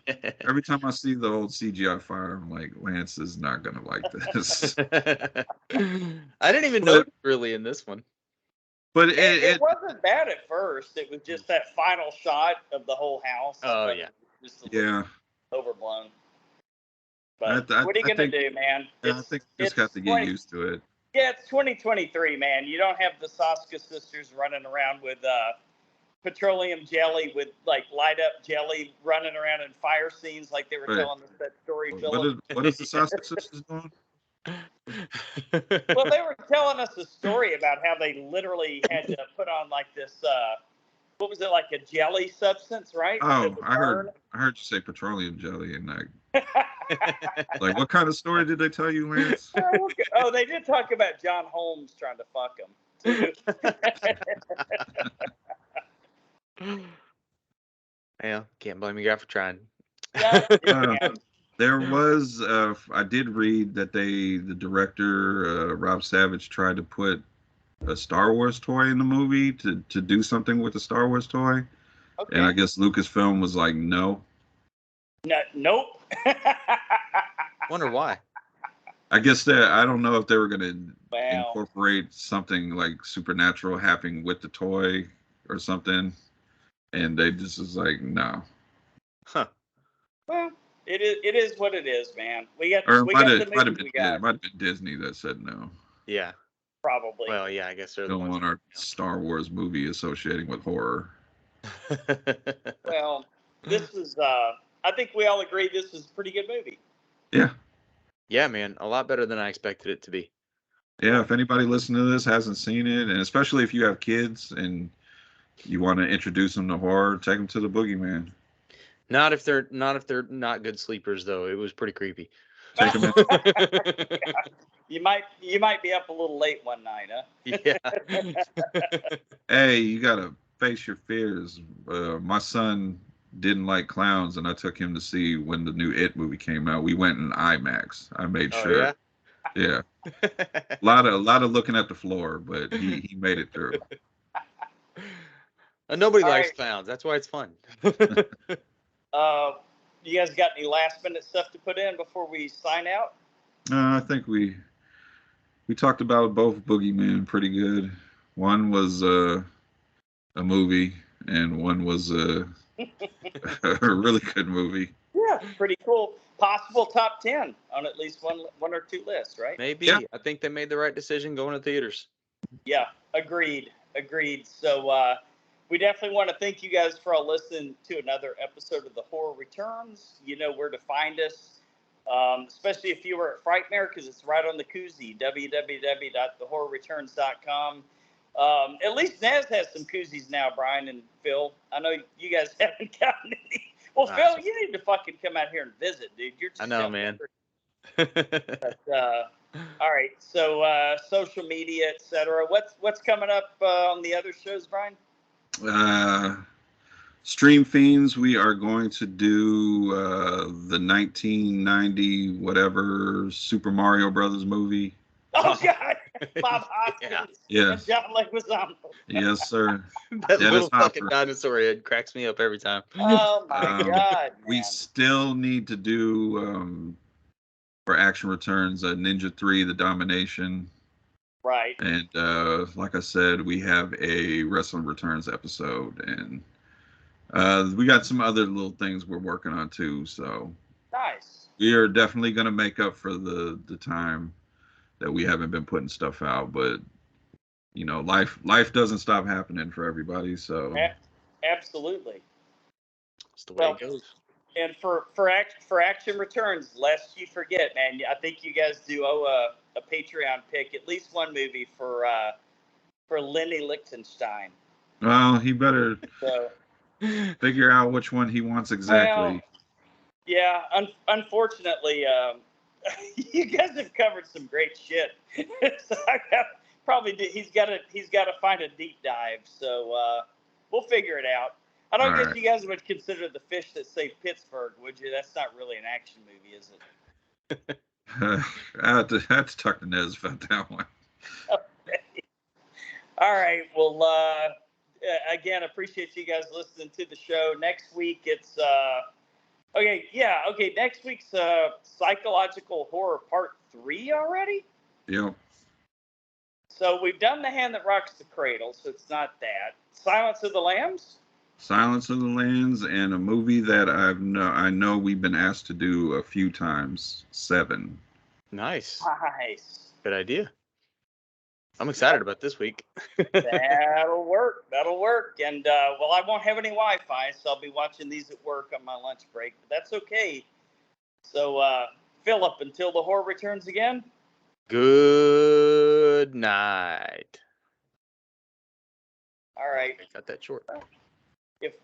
Every time I see the old CGI fire, I'm like, Lance is not gonna like this. I didn't even notice really in this one. But it wasn't bad at first. It was just that final shot of the whole house. Oh yeah. Just overblown. But what are you gonna do, man? I think you just got to get used to it. Yeah, it's 2023, man. You don't have the Saska sisters running around with petroleum jelly, with like light up jelly, running around in fire scenes like they were telling us that story. What is the Saska sisters doing? Well, they were telling us a story about how they literally had to put on like this. What was it, like a jelly substance, right? Oh, I heard you say petroleum jelly, and like what kind of story did they tell you, Lance? Oh, they did talk about John Holmes trying to fuck him. Yeah, can't blame you guy for trying. There was, I did read that the director, Rob Savage, tried to put a Star Wars toy in the movie to do something with the Star Wars toy. Okay. And I guess Lucasfilm was like, no. Nope. Wonder why. I guess I don't know if they were going to incorporate something like supernatural happening with the toy or something. And they just was like, no. Huh. Well, it is what it is, man. It might have been Disney that said no. Yeah. Probably. Well, yeah, I guess they're don't want our Star Wars movie associating with horror. Well, this is I think we all agree this is a pretty good movie. Yeah. Yeah, man, a lot better than I expected it to be. Yeah, if anybody listening to this hasn't seen it, and especially if you have kids and you want to introduce them to horror, take them to the Boogeyman. Not if they're not good sleepers, though. It was pretty creepy. Take them in. You might be up a little late one night, huh? Yeah. Hey, you gotta face your fears. My son didn't like clowns, and I took him to see when the new It movie came out. We went in IMAX. I made sure. Yeah. A lot of looking at the floor, but he made it through. Nobody likes clowns. That's why it's fun. You guys got any last minute stuff to put in before we sign out? I think we talked about both Boogeyman pretty good. One was a movie, and one was a really good movie. Yeah, pretty cool. Possible top 10 on at least one or two lists, right? Maybe. Yeah. I think they made the right decision going to theaters. Yeah, agreed. So we definitely want to thank you guys for all listening to another episode of The Horror Returns. You know where to find us, especially if you were at Frightmare, because it's right on the koozie, www.thehorrorreturns.com. At least Naz has some koozies now, Brian and Phil. I know you guys haven't gotten any. Well, Phil, you need to fucking come out here and visit, dude. I know, man. But, all right, so social media, etc. What's coming up on the other shows, Brian? Stream Fiends, we are going to do the 1990 whatever Super Mario Brothers movie. Oh God, Bob Hoskins. Yeah. And John Leguizamo. Yes, sir. That little fucking dinosaur head cracks me up every time. Oh my God. Man. We still need to do for Action Returns Ninja 3: The Domination. Right. And like I said, we have a Wrestling Returns episode, and we got some other little things we're working on too. So nice. We are definitely going to make up for the time that we haven't been putting stuff out, but you know, life doesn't stop happening for everybody. So absolutely. That's the way it goes. And for Action Returns, lest you forget, man, I think you guys do owe a Patreon pick, at least one movie for Lenny Lichtenstein. Well, he better figure out which one he wants exactly. Well, yeah, unfortunately, you guys have covered some great shit. So he's got to find a deep dive. So we'll figure it out. I don't guess you guys would consider The Fish That Saved Pittsburgh, would you? That's not really an action movie, is it? I had to talk to Nez about that one. Okay. All right. Well, again, appreciate you guys listening to the show. Next week, it's next week's Psychological Horror Part 3 already. Yep. So we've done The Hand That Rocks the Cradle, so it's not that. Silence of the Lambs. Silence of the Lambs, and a movie that I know we've been asked to do a few times. 7. Nice. Good idea. I'm excited about this week. That'll work. And I won't have any Wi-Fi, so I'll be watching these at work on my lunch break. But that's okay. So, Philip, until the horror returns again. Good night. All right. I got that short. If